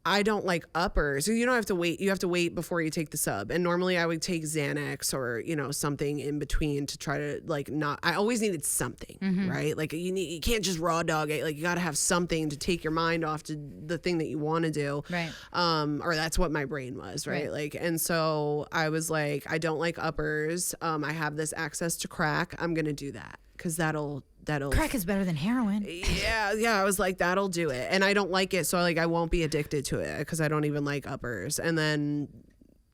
I don't like uppers. So you don't have to wait. You have to wait before you take the sub. And normally I would take Xanax or, something in between to try to like not, I always needed something, right? Like you can't just raw dog it. Like you got to have something to take your mind off to the thing that you want to do. Right. Or that's what my brain was. Right. Like, and so I was like, I don't like uppers. I have this access to crack. I'm going to do that. 'Cause that'll crack is better than heroin. Yeah. I was like, that'll do it. And I don't like it. So I won't be addicted to it because I don't even like uppers. And then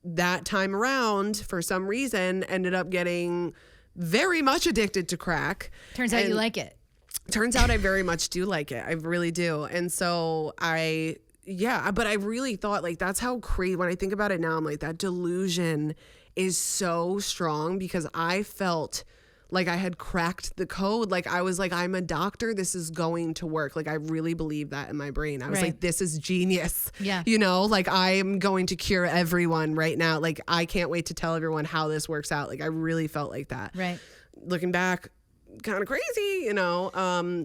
that time around, for some reason, ended up getting very much addicted to crack. Turns out you like it. Turns out I very much do like it. I really do. And so but I really thought like, that's how crazy, when I think about it now, I'm like, that delusion is so strong because I felt like I had cracked the code. Like I was like, I'm a doctor. This is going to work. Like I really believe that in my brain. I was like, this is genius. Yeah. Like I am going to cure everyone right now. Like I can't wait to tell everyone how this works out. Like I really felt like that. Right. Looking back, kind of crazy,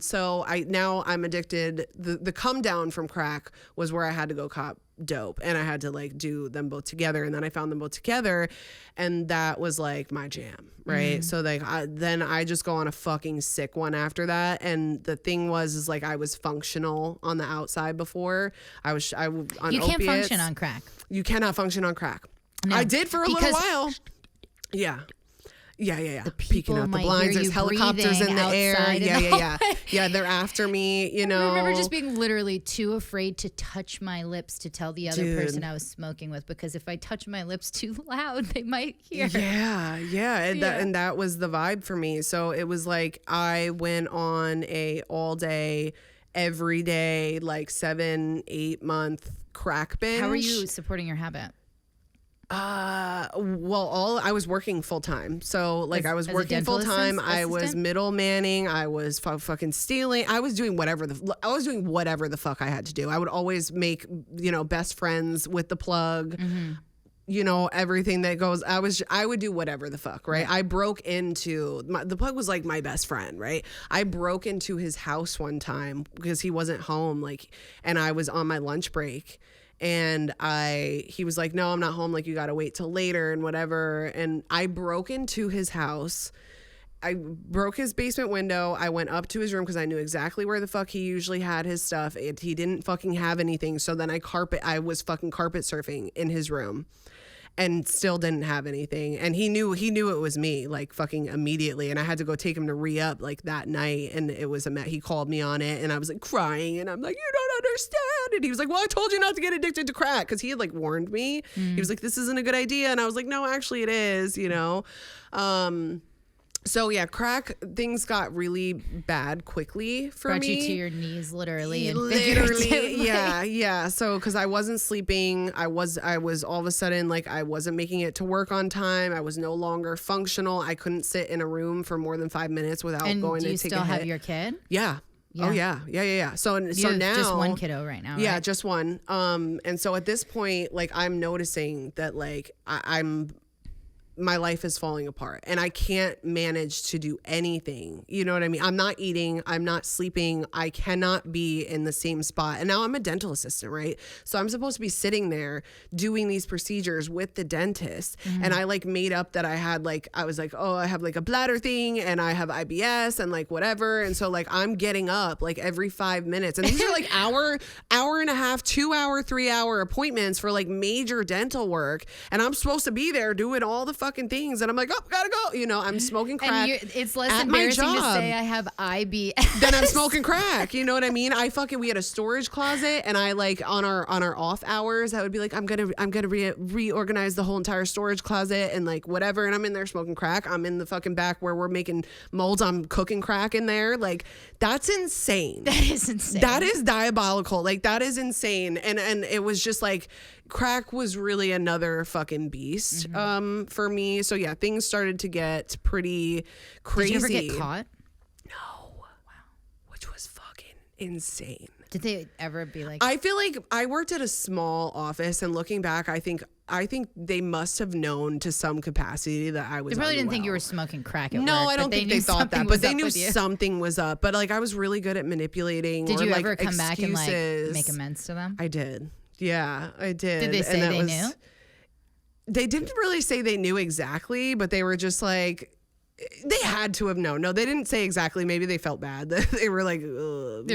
So I'm addicted. The come down from crack was where I had to go cop dope and I had to like do them both together, and then I found them both together, and that was like my jam, right? So like then I just go on a fucking sick one after that. And the thing is like I was functional on the outside before. I on you can't opiates. function on crack. You cannot function on crack. No, I did for a little while. Yeah. The Peeking out the blinds. There's helicopters in the air. Yeah, they're after me, I remember just being literally too afraid to touch my lips to tell the other person I was smoking with, because if I touch my lips too loud, they might hear. And that was the vibe for me. So it was like I went on a all day, every day, like 7-8 month crack binge. How are you supporting your habit? I was working full time. So like I was working full time. I was middle manning. I was fucking stealing. I was doing whatever the fuck I had to do. I would always make, best friends with the plug. Everything that goes, I would do whatever the fuck, right? I broke into, the plug was like my best friend, right? I broke into his house one time because he wasn't home, and I was on my lunch break. And he was like, no, I'm not home. Like, you got to wait till later and whatever. And I broke into his house. I broke his basement window. I went up to his room because I knew exactly where the fuck he usually had his stuff. He didn't fucking have anything. So then I was fucking carpet surfing in his room and still didn't have anything. And he knew it was me, like fucking immediately. And I had to go take him to re-up like that night. And it was he called me on it, and I was like crying, and I'm like, you don't understand. And he was like, well, I told you not to get addicted to crack, because he had like warned me. He was like, this isn't a good idea. And I was like, no, actually it is, So yeah, crack, things got really bad quickly for me. Brought you to your knees, literally and literally. figuratively. Yeah. So because I wasn't sleeping, I was all of a sudden like I wasn't making it to work on time. I was no longer functional. I couldn't sit in a room for more than 5 minutes without going to take a hit. And do you still have your kid? Yeah. Oh yeah. So now just one kiddo right now. Yeah, right? just one. And so at this point, like I'm noticing that like my life is falling apart and I can't manage to do anything. You know what I mean? I'm not eating. I'm not sleeping. I cannot be in the same spot. And now I'm a dental assistant, right? So I'm supposed to be sitting there doing these procedures with the dentist. And I like made up that I was like, oh, I have like a bladder thing and I have IBS and like whatever. And so like I'm getting up like every 5 minutes. And these are like hour and a half, 2 hour, 3 hour appointments for like major dental work. And I'm supposed to be there doing all the fucking things, and I'm like, oh, gotta go. I'm smoking crack. And it's less embarrassing to say I have IBS than I'm smoking crack. You know what I mean? We had a storage closet, and I like on our off hours, I would be like, I'm gonna reorganize the whole entire storage closet and like whatever. And I'm in there smoking crack. I'm in the fucking back where we're making molds. I'm cooking crack in there. Like that's insane. That is insane. That is diabolical. Like that is insane. And it was just like, crack was really another fucking beast for me. So yeah, things started to get pretty crazy. Did you ever get caught? No. Wow. Which was fucking insane. Did they ever be like? I feel like I worked at a small office, and looking back, I think they must have known to some capacity that I was. They probably didn't think unwell. you were smoking crack at work. No, I don't think they thought that, but they knew something something was up. But like, I was really good at manipulating. Did or, you like, ever come back and like excuses. make amends to them? I did. Yeah, I did. Did they say they knew? They didn't really say they knew exactly, but they were just like, they had to have known. No, they didn't say exactly. Maybe they felt bad. They were like, they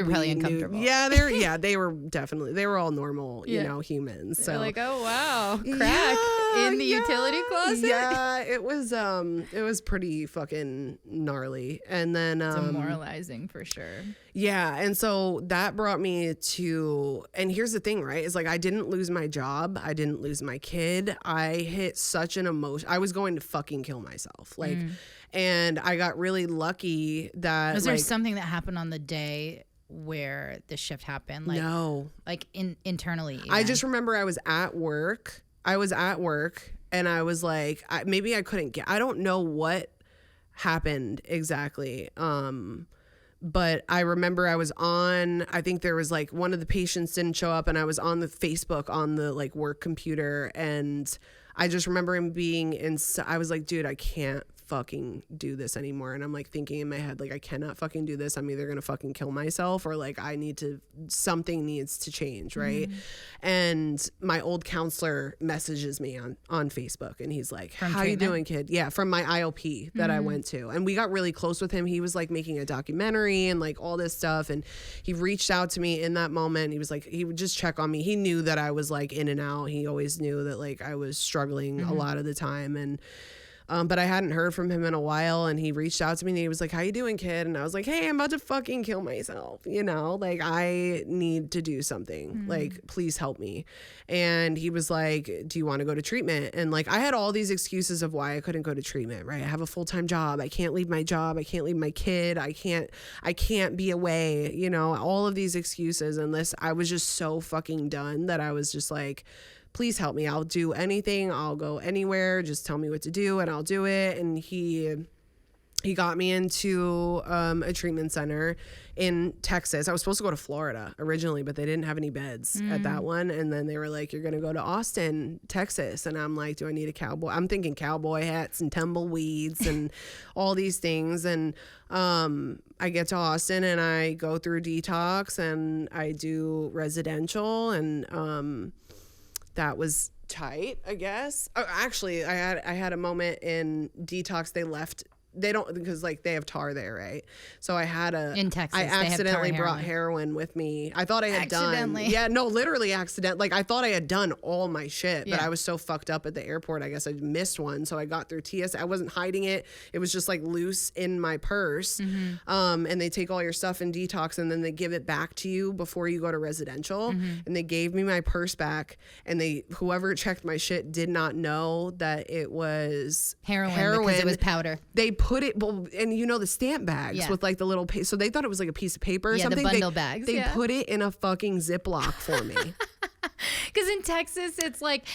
were probably uncomfortable. Yeah, they were definitely. They were all normal, you know, humans. So they're like, oh wow, crack in the utility closet. Yeah, it was pretty fucking gnarly, and then demoralizing for sure. Yeah, and so that brought me to, and here's the thing, right? Is like, I didn't lose my job. I didn't lose my kid. I hit such an emotion. I was going to fucking kill myself. Like, and I got really lucky that. Was there something that happened on the day where the shift happened? Like, no. Like internally. Even? I just remember I was at work. And I was like, maybe I couldn't I don't know what happened exactly. But I remember I was on, I think there was like one of the patients didn't show up, and I was on the Facebook on the like work computer, and I just remember him being I was like, dude, I can't fucking do this anymore. And I'm like thinking in my head, like, I cannot fucking do this. I'm either gonna fucking kill myself, or like something needs to change, right? And my old counselor messages me on Facebook, and he's like, how you doing, kid? Yeah, from my IOP that I went to. And we got really close with him. He was like making a documentary and like all this stuff, and he reached out to me in that moment. He was like, he would just check on me. He knew that I was like in and out. He always knew that like I was struggling a lot of the time, and but I hadn't heard from him in a while, and he reached out to me and he was like, how you doing, kid? And I was like, hey, I'm about to fucking kill myself. You know, like, I need to do something. Like, please help me. And he was like, do you want to go to treatment? And like, I had all these excuses of why I couldn't go to treatment, right? I have a full-time job. I can't leave my job. I can't leave my kid. I can't be away, you know, all of these excuses. And I was just so fucking done that I was just like, please help me. I'll do anything. I'll go anywhere. Just tell me what to do and I'll do it. And he got me into a treatment center in Texas. I was supposed to go to Florida originally, but they didn't have any beds at that one. And then they were like, you're going to go to Austin, Texas. And I'm like, do I need a cowboy? I'm thinking cowboy hats and tumbleweeds and all these things. And I get to Austin and I go through detox and I do residential, and that was tight, I guess. Oh, actually, I had a moment in detox. They don't, because like they have tar there, right? So in Texas, I accidentally brought heroin with me. I thought I had done. Yeah, no, literally accident. Like, I thought I had done all my shit, but I was so fucked up at the airport. I guess I missed one. So I got through TS. I wasn't hiding it. It was just like loose in my purse. And they take all your stuff in detox, and then they give it back to you before you go to residential. And they gave me my purse back, and whoever checked my shit did not know that it was heroin because it was powder. They put it, and you know, the stamp bags with like the little, so they thought it was like a piece of paper or something. The bundle bags. They put it in a fucking Ziploc for me. Because in Texas, it's like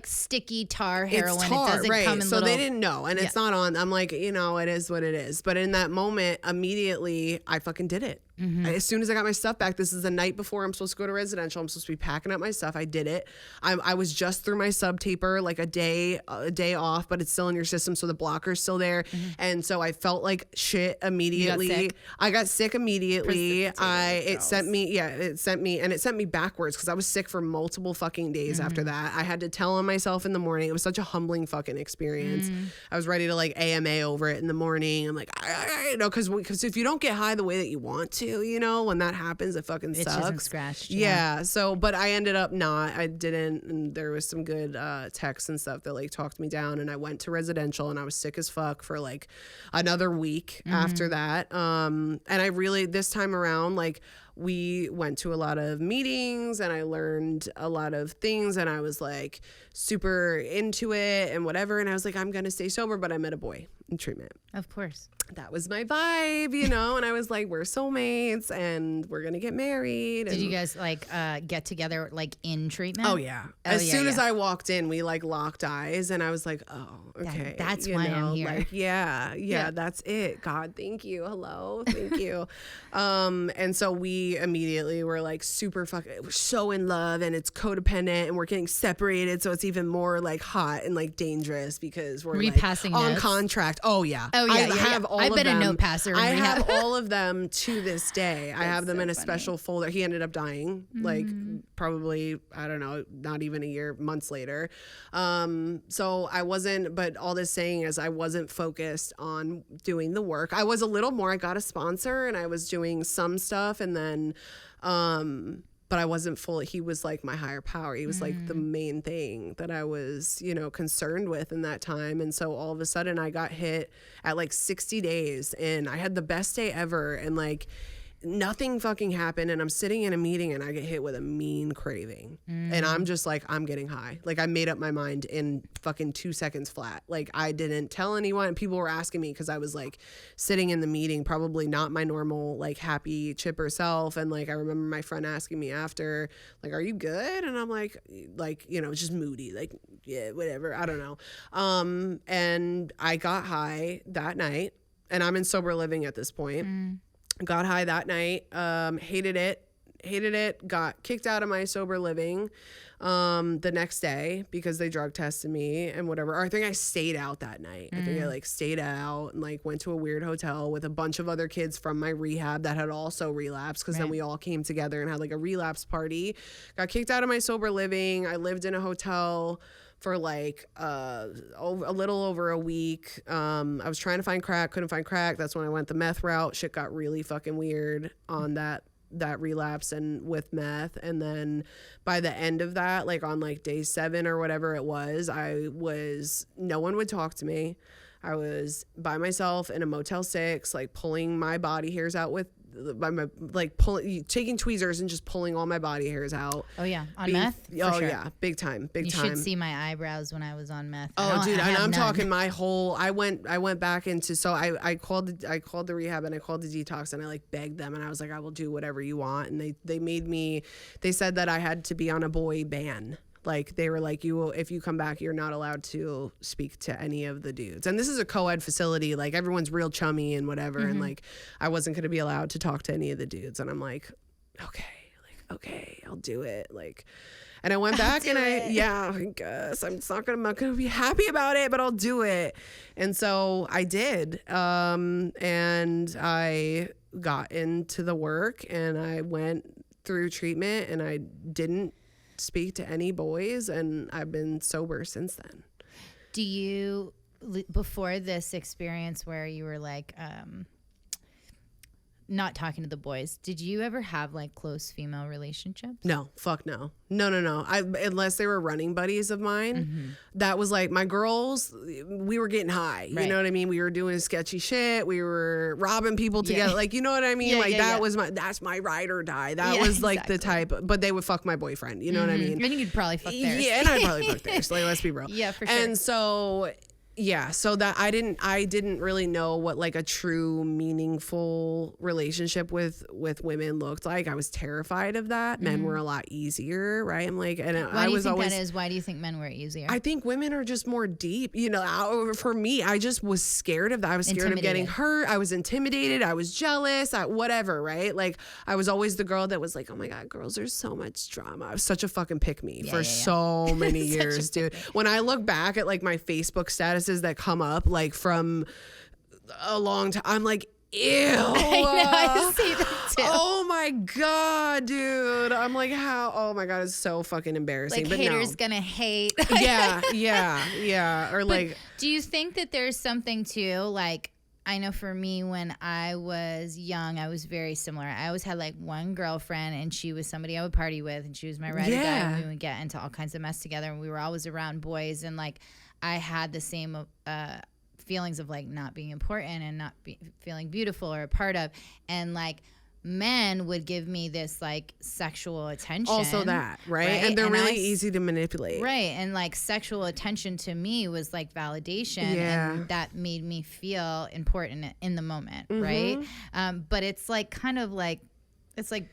sticky tar heroin. It's tar, it doesn't right? come in so little... they didn't know, and it's not on. I'm like, you know, it is what it is. But in that moment, immediately, I fucking did it. As soon as I got my stuff back, this is the night before I'm supposed to go to residential. I'm supposed to be packing up my stuff. I did it. I was just through my sub taper, like a day off, but it's still in your system, so the blocker's still there. And so I felt like shit immediately. You got sick? I got sick immediately. It sent me backwards because I was sick for multiple fucking days after that. I had to tell on myself in the morning. It was such a humbling fucking experience. I was ready to like AMA over it in the morning. I'm like, you know, because if you don't get high the way that you want to, you know, when that happens, it fucking sucks. Itches and scratched. Yeah. So, but I ended up I didn't, and there was some good texts and stuff that like talked me down, and I went to residential, and I was sick as fuck for like another week after that. And I really, this time around, like, we went to a lot of meetings and I learned a lot of things and I was like super into it and whatever. And I was like, I'm going to stay sober, but I met a boy in treatment. Of course. That was my vibe, you know? And I was like, we're soulmates and we're going to get married. Did you guys like get together like in treatment? Oh, yeah. As soon as I walked in, we like locked eyes and I was like, oh, okay. That's why I'm here. Like, yeah, that's it. God, thank you. Hello. Thank you. And so we immediately were like we're so in love and it's codependent and we're getting separated. So it's even more like hot and like dangerous because we're like passing on notes? contract. Oh, yeah. Oh, yeah. I have all I've of been them. a note passer. I have all of them to this day. I have them in a special folder. He ended up dying, like probably, I don't know, not even a year, months later. So I wasn't, but all this saying is I wasn't focused on doing the work. I was a little more, I got a sponsor and I was doing some stuff and then, but I wasn't fully, he was like my higher power. He was like the main thing that I was, you know, concerned with in that time. And so all of a sudden I got hit at like 60 days and I had the best day ever. And like nothing fucking happened. And I'm sitting in a meeting and I get hit with a mean craving. And I'm just like, I'm getting high. Like I made up my mind in fucking 2 seconds flat. Like I didn't tell anyone. People were asking me because I was like sitting in the meeting, probably not my normal, like happy, chipper self. And like, I remember my friend asking me after, like, are you good? And I'm like, you know, just moody, like, yeah, whatever. I don't know. And I got high that night and I'm in sober living at this point. Got high that night, hated it, got kicked out of my sober living the next day because they drug tested me and whatever. Or I think I stayed out that night. I think I like stayed out and like went to a weird hotel with a bunch of other kids from my rehab that had also relapsed because then we all came together and had like a relapse party. Got kicked out of my sober living. I lived in a hotel for like a little over a week. I was trying to find crack, couldn't find crack. That's when I went the meth route. Shit got really fucking weird on that relapse and with meth. And then by the end of that, like on like day 7 or whatever it was, no one would talk to me. I was by myself in a Motel 6, like pulling my body hairs out with taking tweezers and just pulling all my body hairs out. Oh yeah, on meth? For sure. Yeah, big time. You should see my eyebrows when I was on meth. Oh dude, and I'm talking my whole. I went back into. So I called the rehab and I called the detox and I like begged them and I was like, I will do whatever you want. And they made me. They said that I had to be on a boy ban. Like they were like, if you come back, you're not allowed to speak to any of the dudes. And this is a co-ed facility. Like everyone's real chummy and whatever. And like, I wasn't going to be allowed to talk to any of the dudes. And I'm like, okay, I'll do it. Like, and I went back and I guess I'm not going to be happy about it, but I'll do it. And so I did. And I got into the work and I went through treatment and I didn't speak to any boys and I've been sober since then. Do you, before this experience where you were like not talking to the boys, did you ever have like close female relationships? No, fuck no. Unless they were running buddies of mine. That was like my girls, we were getting high. You know what I mean? We were doing sketchy shit. We were robbing people together. Like, you know what I mean? That's my ride or die. That was like the type, but they would fuck my boyfriend. You know what I mean? And you'd probably fuck theirs. Yeah, and I'd probably fuck theirs. Like, let's be real. Yeah, for sure. And so yeah, so that I didn't really know what like a true meaningful relationship with women looked like. I was terrified of that. Men were a lot easier, right? I'm like, and why do you think that is? Why do you think men were easier? I think women are just more deep. You know, for me, I just was scared of that. I was scared of getting hurt. I was intimidated. I was jealous. Whatever, right? Like I was always the girl that was like, oh my God, girls, there's so much drama. I was such a fucking pick me for so many years, dude. When I look back at like my Facebook statuses that come up like from a long time, I'm like, ew. I see that too. Oh my God, dude. I'm like, how? Oh my God, it's so fucking embarrassing. Like but haters gonna hate. yeah. Or but like, do you think that there's something to like? I know for me, when I was young, I was very similar. I always had like one girlfriend and she was somebody I would party with and she was my ride or die and we would get into all kinds of mess together and we were always around boys and like I had the same feelings of like not being important and not feeling beautiful or a part of. And like men would give me this like sexual attention. Also that, right? And they're really easy to manipulate. Right. And like sexual attention to me was like validation. Yeah. And that made me feel important in the moment. Right. But it's like kind of like, it's like,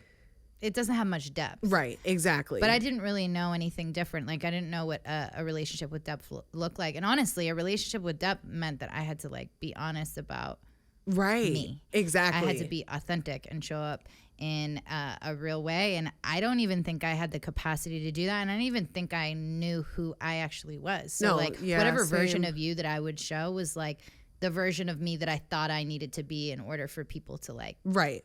it doesn't have much depth. Right. Exactly. But I didn't really know anything different. Like I didn't know what a relationship with depth looked like. And honestly, a relationship with depth meant that I had to like be honest about me. Exactly. I had to be authentic and show up in a real way. And I don't even think I had the capacity to do that. And I don't even think I knew who I actually was. So whatever version of you that I would show was like the version of me that I thought I needed to be in order for people to like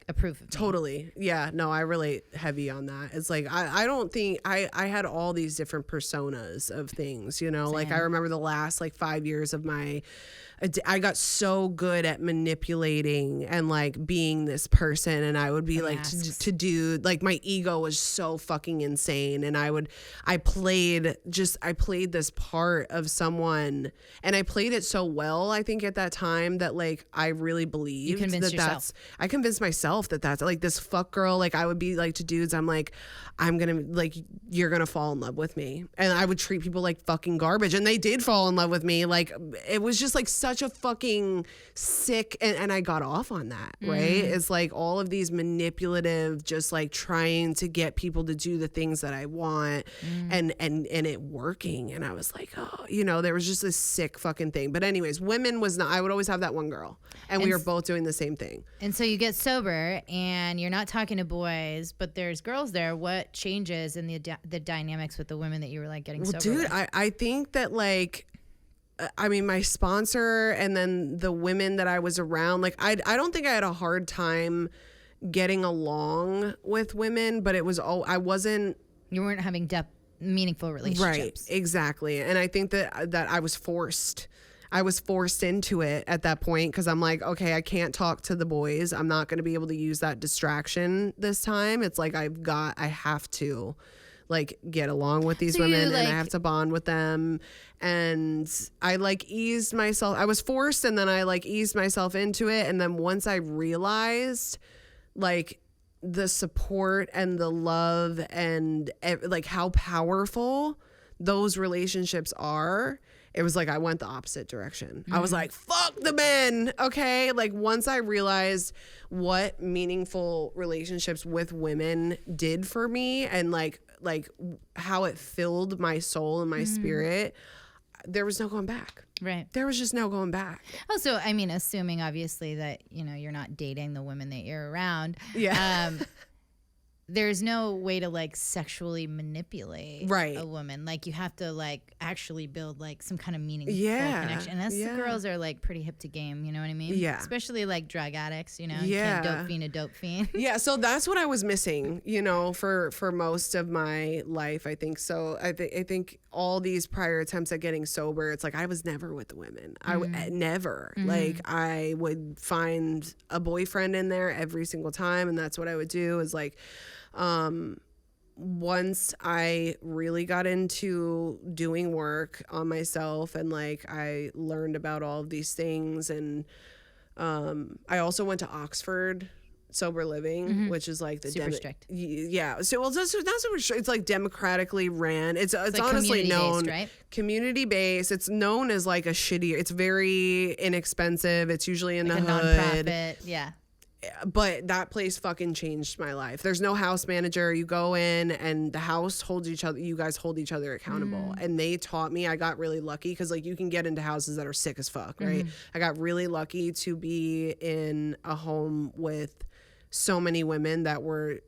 approve of me. Totally. Yeah. No, I relate heavy on that. It's like, I don't think I had all these different personas of things, you know, like I remember the last like 5 years of I got so good at manipulating and like being this person, and I would be like to do like my ego was so fucking insane, and I played this part of someone, and I played it so well, I think at that time, that like I really believed I convinced myself that that's like this fuck girl. Like I would be like to dudes, I'm like, I'm gonna like, you're gonna fall in love with me, and I would treat people like fucking garbage, and they did fall in love with me. Like it was just like such a fucking sick, and I got off on that, right? It's like all of these manipulative, just like trying to get people to do the things that I want, and it working, and I was like, oh, you know, there was just this sick fucking thing. But anyways, women was not. I would always have that one girl, and we were both doing the same thing. And so you get sober, and you're not talking to boys, but there's girls there. What changes in the dynamics with the women that you were like getting sober dude with? I think that like I mean my sponsor and then the women that I was around, like I don't think I had a hard time getting along with women, but it was you weren't having meaningful relationships. Right, exactly. And I think that I was forced into it at that point, because I'm like, okay, I can't talk to the boys. I'm not going to be able to use that distraction this time. It's like I have to like get along with these women, and I have to bond with them. And I like eased myself. I was forced, and then I like eased myself into it. And then once I realized like the support and the love and like how powerful those relationships are, it was like I went the opposite direction. I was like, fuck the men, okay? Like once I realized what meaningful relationships with women did for me, and like how it filled my soul and my spirit, there was no going back. Right. There was just no going back. Also, I mean, assuming obviously that, you know, you're not dating the women that you're around. Yeah. There's no way to like sexually manipulate a woman. Like you have to like actually build like some kind of meaningful connection. And us the girls are like pretty hip to game, you know what I mean? Yeah. Especially like drug addicts, you know? You can't dope fiend a dope fiend. Yeah, so that's what I was missing, you know, for most of my life, I think. So I think all these prior attempts at getting sober, it's like I was never with the women. Never. Like I would find a boyfriend in there every single time, and that's what I would do, is like once I really got into doing work on myself, and like I learned about all of these things, and I also went to Oxford sober living, which is like the super strict. Yeah. So well, that's what it's like, democratically ran. It's like honestly known, right? Community based. It's known as like a shitty. It's very inexpensive. It's usually in like the a hood. nonprofit. Yeah. But that place fucking changed my life. There's no house manager. You go in and the house holds each other. You guys hold each other accountable. And they taught me, I got really lucky, because like you can get into houses that are sick as fuck, right? I got really lucky to be in a home with so many women that were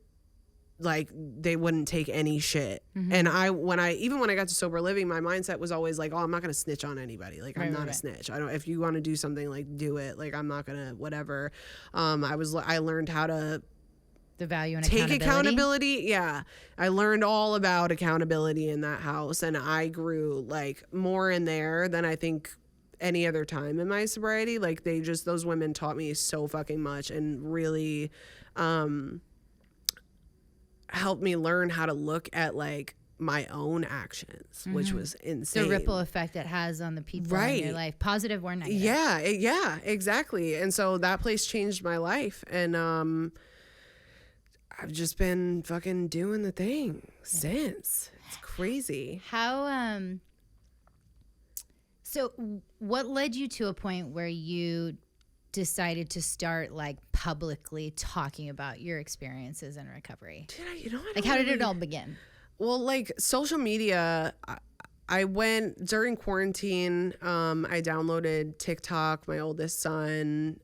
like, they wouldn't take any shit. And when I got to sober living, my mindset was always like, oh, I'm not going to snitch on anybody. Like I'm not a snitch. If you want to do something, like do it. Like I'm not going to whatever. I learned how to the value and take accountability. Yeah. I learned all about accountability in that house, and I grew like more in there than I think any other time in my sobriety. Like those women taught me so fucking much, and really helped me learn how to look at like my own actions, which was insane. The ripple effect it has on the people in your life, positive or negative. Yeah, exactly. And so that place changed my life. And I've just been fucking doing the thing since. It's crazy. How so what led you to a point where you decided to start like publicly talking about your experiences in recovery? Like how did it all begin? Well, like social media, I went during quarantine. I downloaded TikTok. My oldest son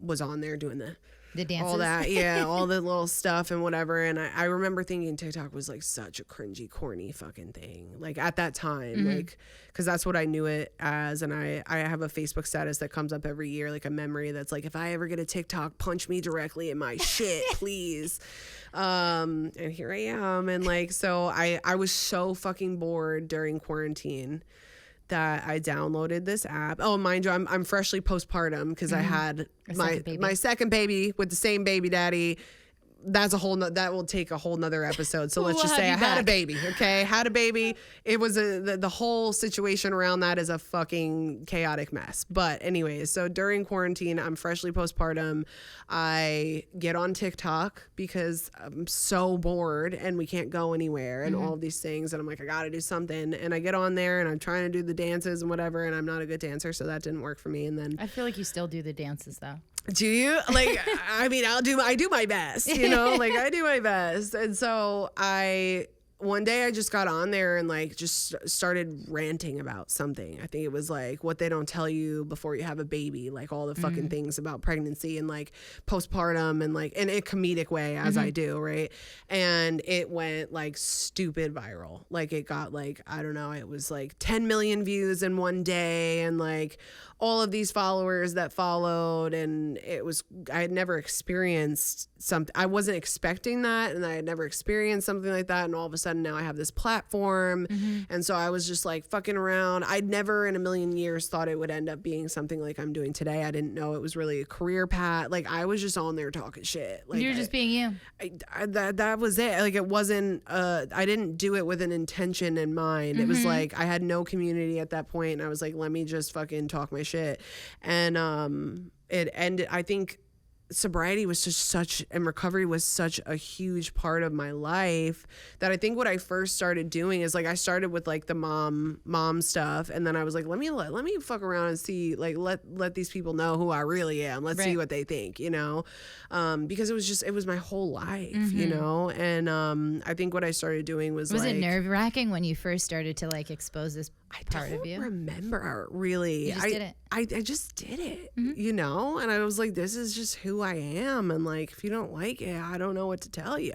was on there doing the dances, all that, yeah, all the little stuff and whatever. And I remember thinking TikTok was like such a cringy, corny fucking thing. Like at that time, like, cause that's what I knew it as. And I have a Facebook status that comes up every year, like a memory that's like, if I ever get a TikTok, punch me directly in my shit, please. And here I am. And like, so I was so fucking bored during quarantine that I downloaded this app. Oh, mind you, I'm freshly postpartum because I had my second baby with the same baby daddy. That's that will take a whole nother episode. So let's just say I had a baby. Okay. Had a baby. It was the whole situation around that is a fucking chaotic mess. But anyways, so during quarantine, I'm freshly postpartum. I get on TikTok because I'm so bored and we can't go anywhere and all of these things. And I'm like, I got to do something. And I get on there and I'm trying to do the dances and whatever. And I'm not a good dancer. So that didn't work for me. And then I feel like you still do the dances though. Do you? Like, I mean, I do my best, you know, like I do my best. And so one day I just got on there and like just started ranting about something. I think it was like what they don't tell you before you have a baby, like all the fucking things about pregnancy and like postpartum and like in a comedic way as I do, right? And it went like stupid viral. Like it got like, I don't know, it was like 10 million views in one day and like all of these followers that followed. And I had never experienced something. I wasn't expecting that. And I had never experienced something like that. And all of a sudden now I have this platform. And so I was just like fucking around. I'd never in a million years thought it would end up being something like I'm doing today. I didn't know it was really a career path. Like I was just on there talking shit. Like you're just being you. That was it. Like it wasn't, I didn't do it with an intention in mind. It was like, I had no community at that point. And I was like, let me just fucking talk my shit. And it ended, I think sobriety was just and recovery was such a huge part of my life that I think what I first started doing is like I started with like the mom stuff, and then I was like, let me fuck around and see, like let these people know who I really am. Let's see what they think, you know, because it was my whole life, you know. And I think what I started doing was like, it nerve-wracking when you first started to like expose this part of you? I don't remember really. You just did it. I just did it, you know, and I was like, this is just who I am. And like, if you don't like it, I don't know what to tell you.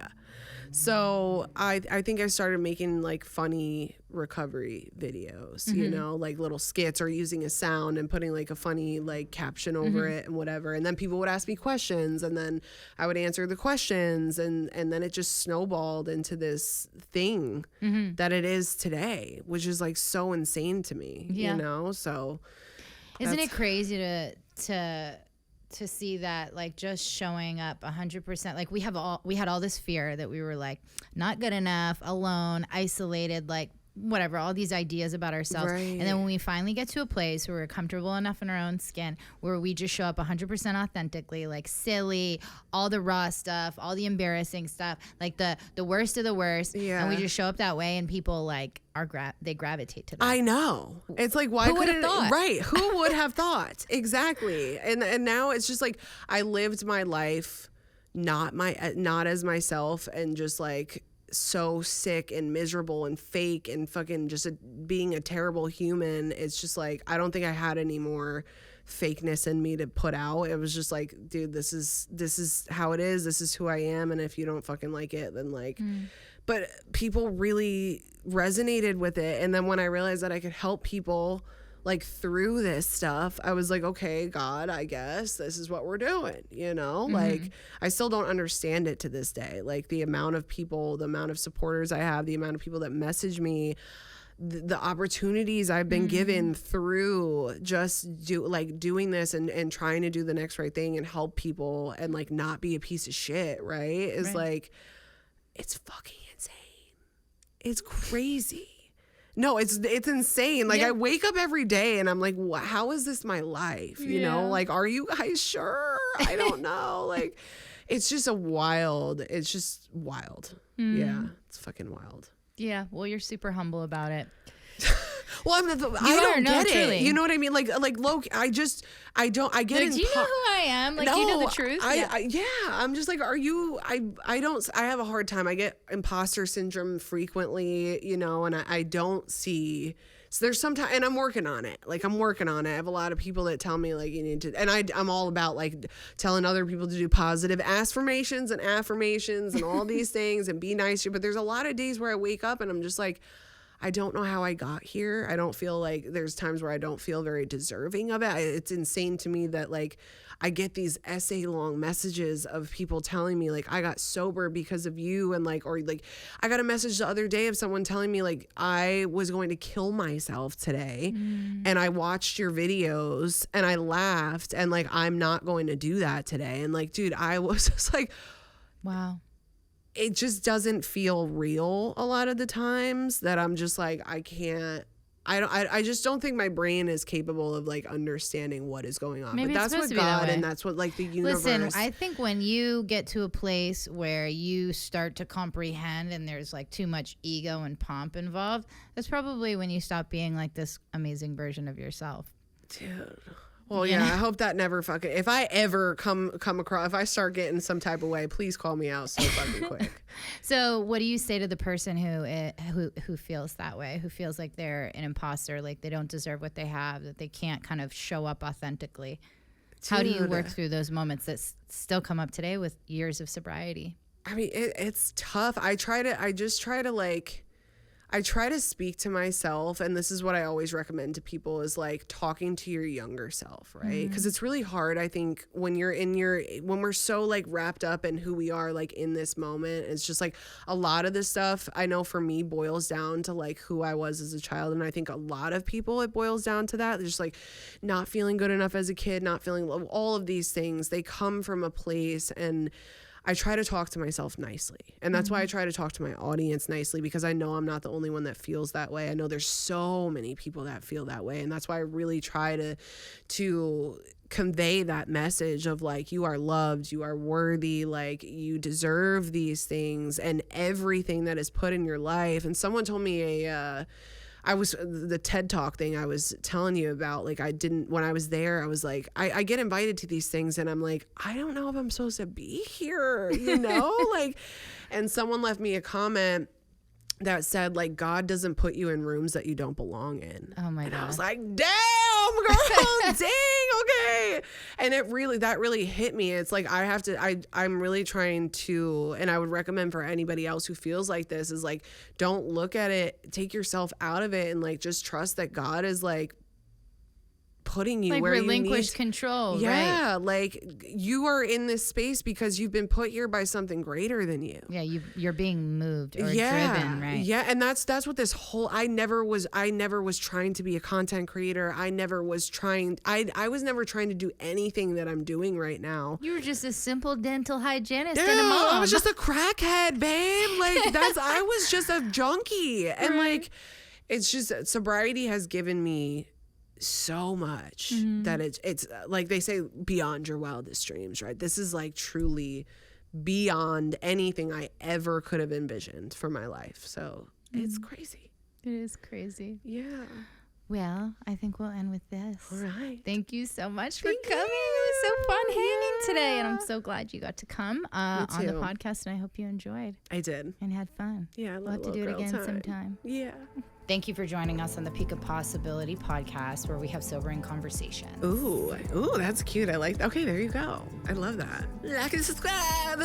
So I think I started making like funny recovery videos, you know, like little skits or using a sound and putting like a funny like caption over it and whatever. And then people would ask me questions and then I would answer the questions. And then it just snowballed into this thing that it is today, which is like so insane to me, you know? So isn't it crazy to see that, like, just showing up 100%, like we had all this fear that we were like not good enough, alone, isolated, like whatever, all these ideas about ourselves. And then when we finally get to a place where we're comfortable enough in our own skin, where we just show up 100% authentically, like silly, all the raw stuff, all the embarrassing stuff, like the worst of the worst, and we just show up that way, and people like they gravitate to that. I know. It's like, why would have thought? Right. Who would have thought? Exactly. And now it's just like I lived my life not as myself, and just like so sick and miserable and fake and fucking just being a terrible human. It's just like, I don't think I had any more fakeness in me to put out. It was just like, dude, this is how it is. This is who I am. And if you don't fucking like it, then like, but people really resonated with it. And then when I realized that I could help people like through this stuff, I was like, okay, God, I guess this is what we're doing, you know? Like, I still don't understand it to this day. Like the amount of people, the amount of supporters I have, the amount of people that message me, the opportunities I've been given through just doing this and trying to do the next right thing and help people and like not be a piece of shit, right? Is like, it's fucking insane. It's crazy. No, it's insane. Like I wake up every day and I'm like, how is this my life? You know, like, are you guys sure? I don't know. Like, it's just wild. Yeah, it's fucking wild. Yeah, well, you're super humble about it. Well, I don't get it. You know what I mean? Like Loki, I get it. Do you know who I am? Like, do you know the truth? I'm just like, are you, I have a hard time. I get imposter syndrome frequently, you know, and I don't see, so there's sometimes, and I'm working on it. I have a lot of people that tell me like, you need to, and I'm all about like telling other people to do positive affirmations and all these things and be nice to you. But there's a lot of days where I wake up and I'm just like, I don't know how I got here. I don't feel like, there's times where I don't feel very deserving of it. It's insane to me that like I get these essay long messages of people telling me like I got sober because of you, and like, or like I got a message the other day of someone telling me like I was going to kill myself today and I watched your videos and I laughed and like I'm not going to do that today. And like, dude, I was just like, wow. It just doesn't feel real a lot of the times, that I'm just like, I just don't think my brain is capable of like understanding what is going on. Maybe but that's what God and that's what like the universe. Listen, I think when you get to a place where you start to comprehend and there's like too much ego and pomp involved, that's probably when you stop being like this amazing version of yourself. Dude. Well, yeah, I hope that never fucking, if I ever come across, if I start getting some type of way, please call me out so fucking quick. So what do you say to the person who feels that way, who feels like they're an imposter, like they don't deserve what they have, that they can't kind of show up authentically? Dude. How do you work through those moments that still come up today with years of sobriety? I mean, it's tough. I try to speak to myself, and this is what I always recommend to people, is like talking to your younger self, right? Because it's really hard, I think, when we're so like wrapped up in who we are like in this moment. It's just like a lot of this stuff, I know for me, boils down to like who I was as a child, and I think a lot of people, it boils down to that. They're just like not feeling good enough as a kid, not feeling love. All of these things, they come from a place, and I try to talk to myself nicely. And that's why I try to talk to my audience nicely, because I know I'm not the only one that feels that way. I know there's so many people that feel that way. And that's why I really try to convey that message of like, you are loved, you are worthy, like you deserve these things and everything that is put in your life. And someone told me the TED Talk thing I was telling you about, like when I was there, I was like, I get invited to these things and I'm like, I don't know if I'm supposed to be here, you know? Like, and someone left me a comment that said like, God doesn't put you in rooms that you don't belong in. Oh my God. I was like, damn, girl, dang, okay. And that really hit me. It's like, I'm really trying to, and I would recommend for anybody else who feels like this, is like, don't look at it, take yourself out of it, and like, just trust that God is like putting you like where relinquish you need control. Yeah, right? Like you are in this space because you've been put here by something greater than you. Yeah, you're being moved or driven, right? Yeah, and that's what this whole, I never was trying to be a content creator. I was never trying to do anything that I'm doing right now. You were just a simple dental hygienist Dude, and a mom. I was just a crackhead, babe. Like I was just a junkie. And like, it's just, sobriety has given me so much that it's like they say, beyond your wildest dreams, right? This is like truly beyond anything I ever could have envisioned for my life. So it's crazy. It is crazy. Yeah. Well, I think we'll end with this. All right. Thank you so much for coming. It was so fun hanging today, and I'm so glad you got to come on the podcast, and I hope you enjoyed. I did. And had fun. Yeah, we'll have to do it again sometime. Yeah. Thank you for joining us on the Peak of Possibility podcast, where we have sobering conversations. Ooh, that's cute. I like that. Okay, there you go. I love that. Like and subscribe.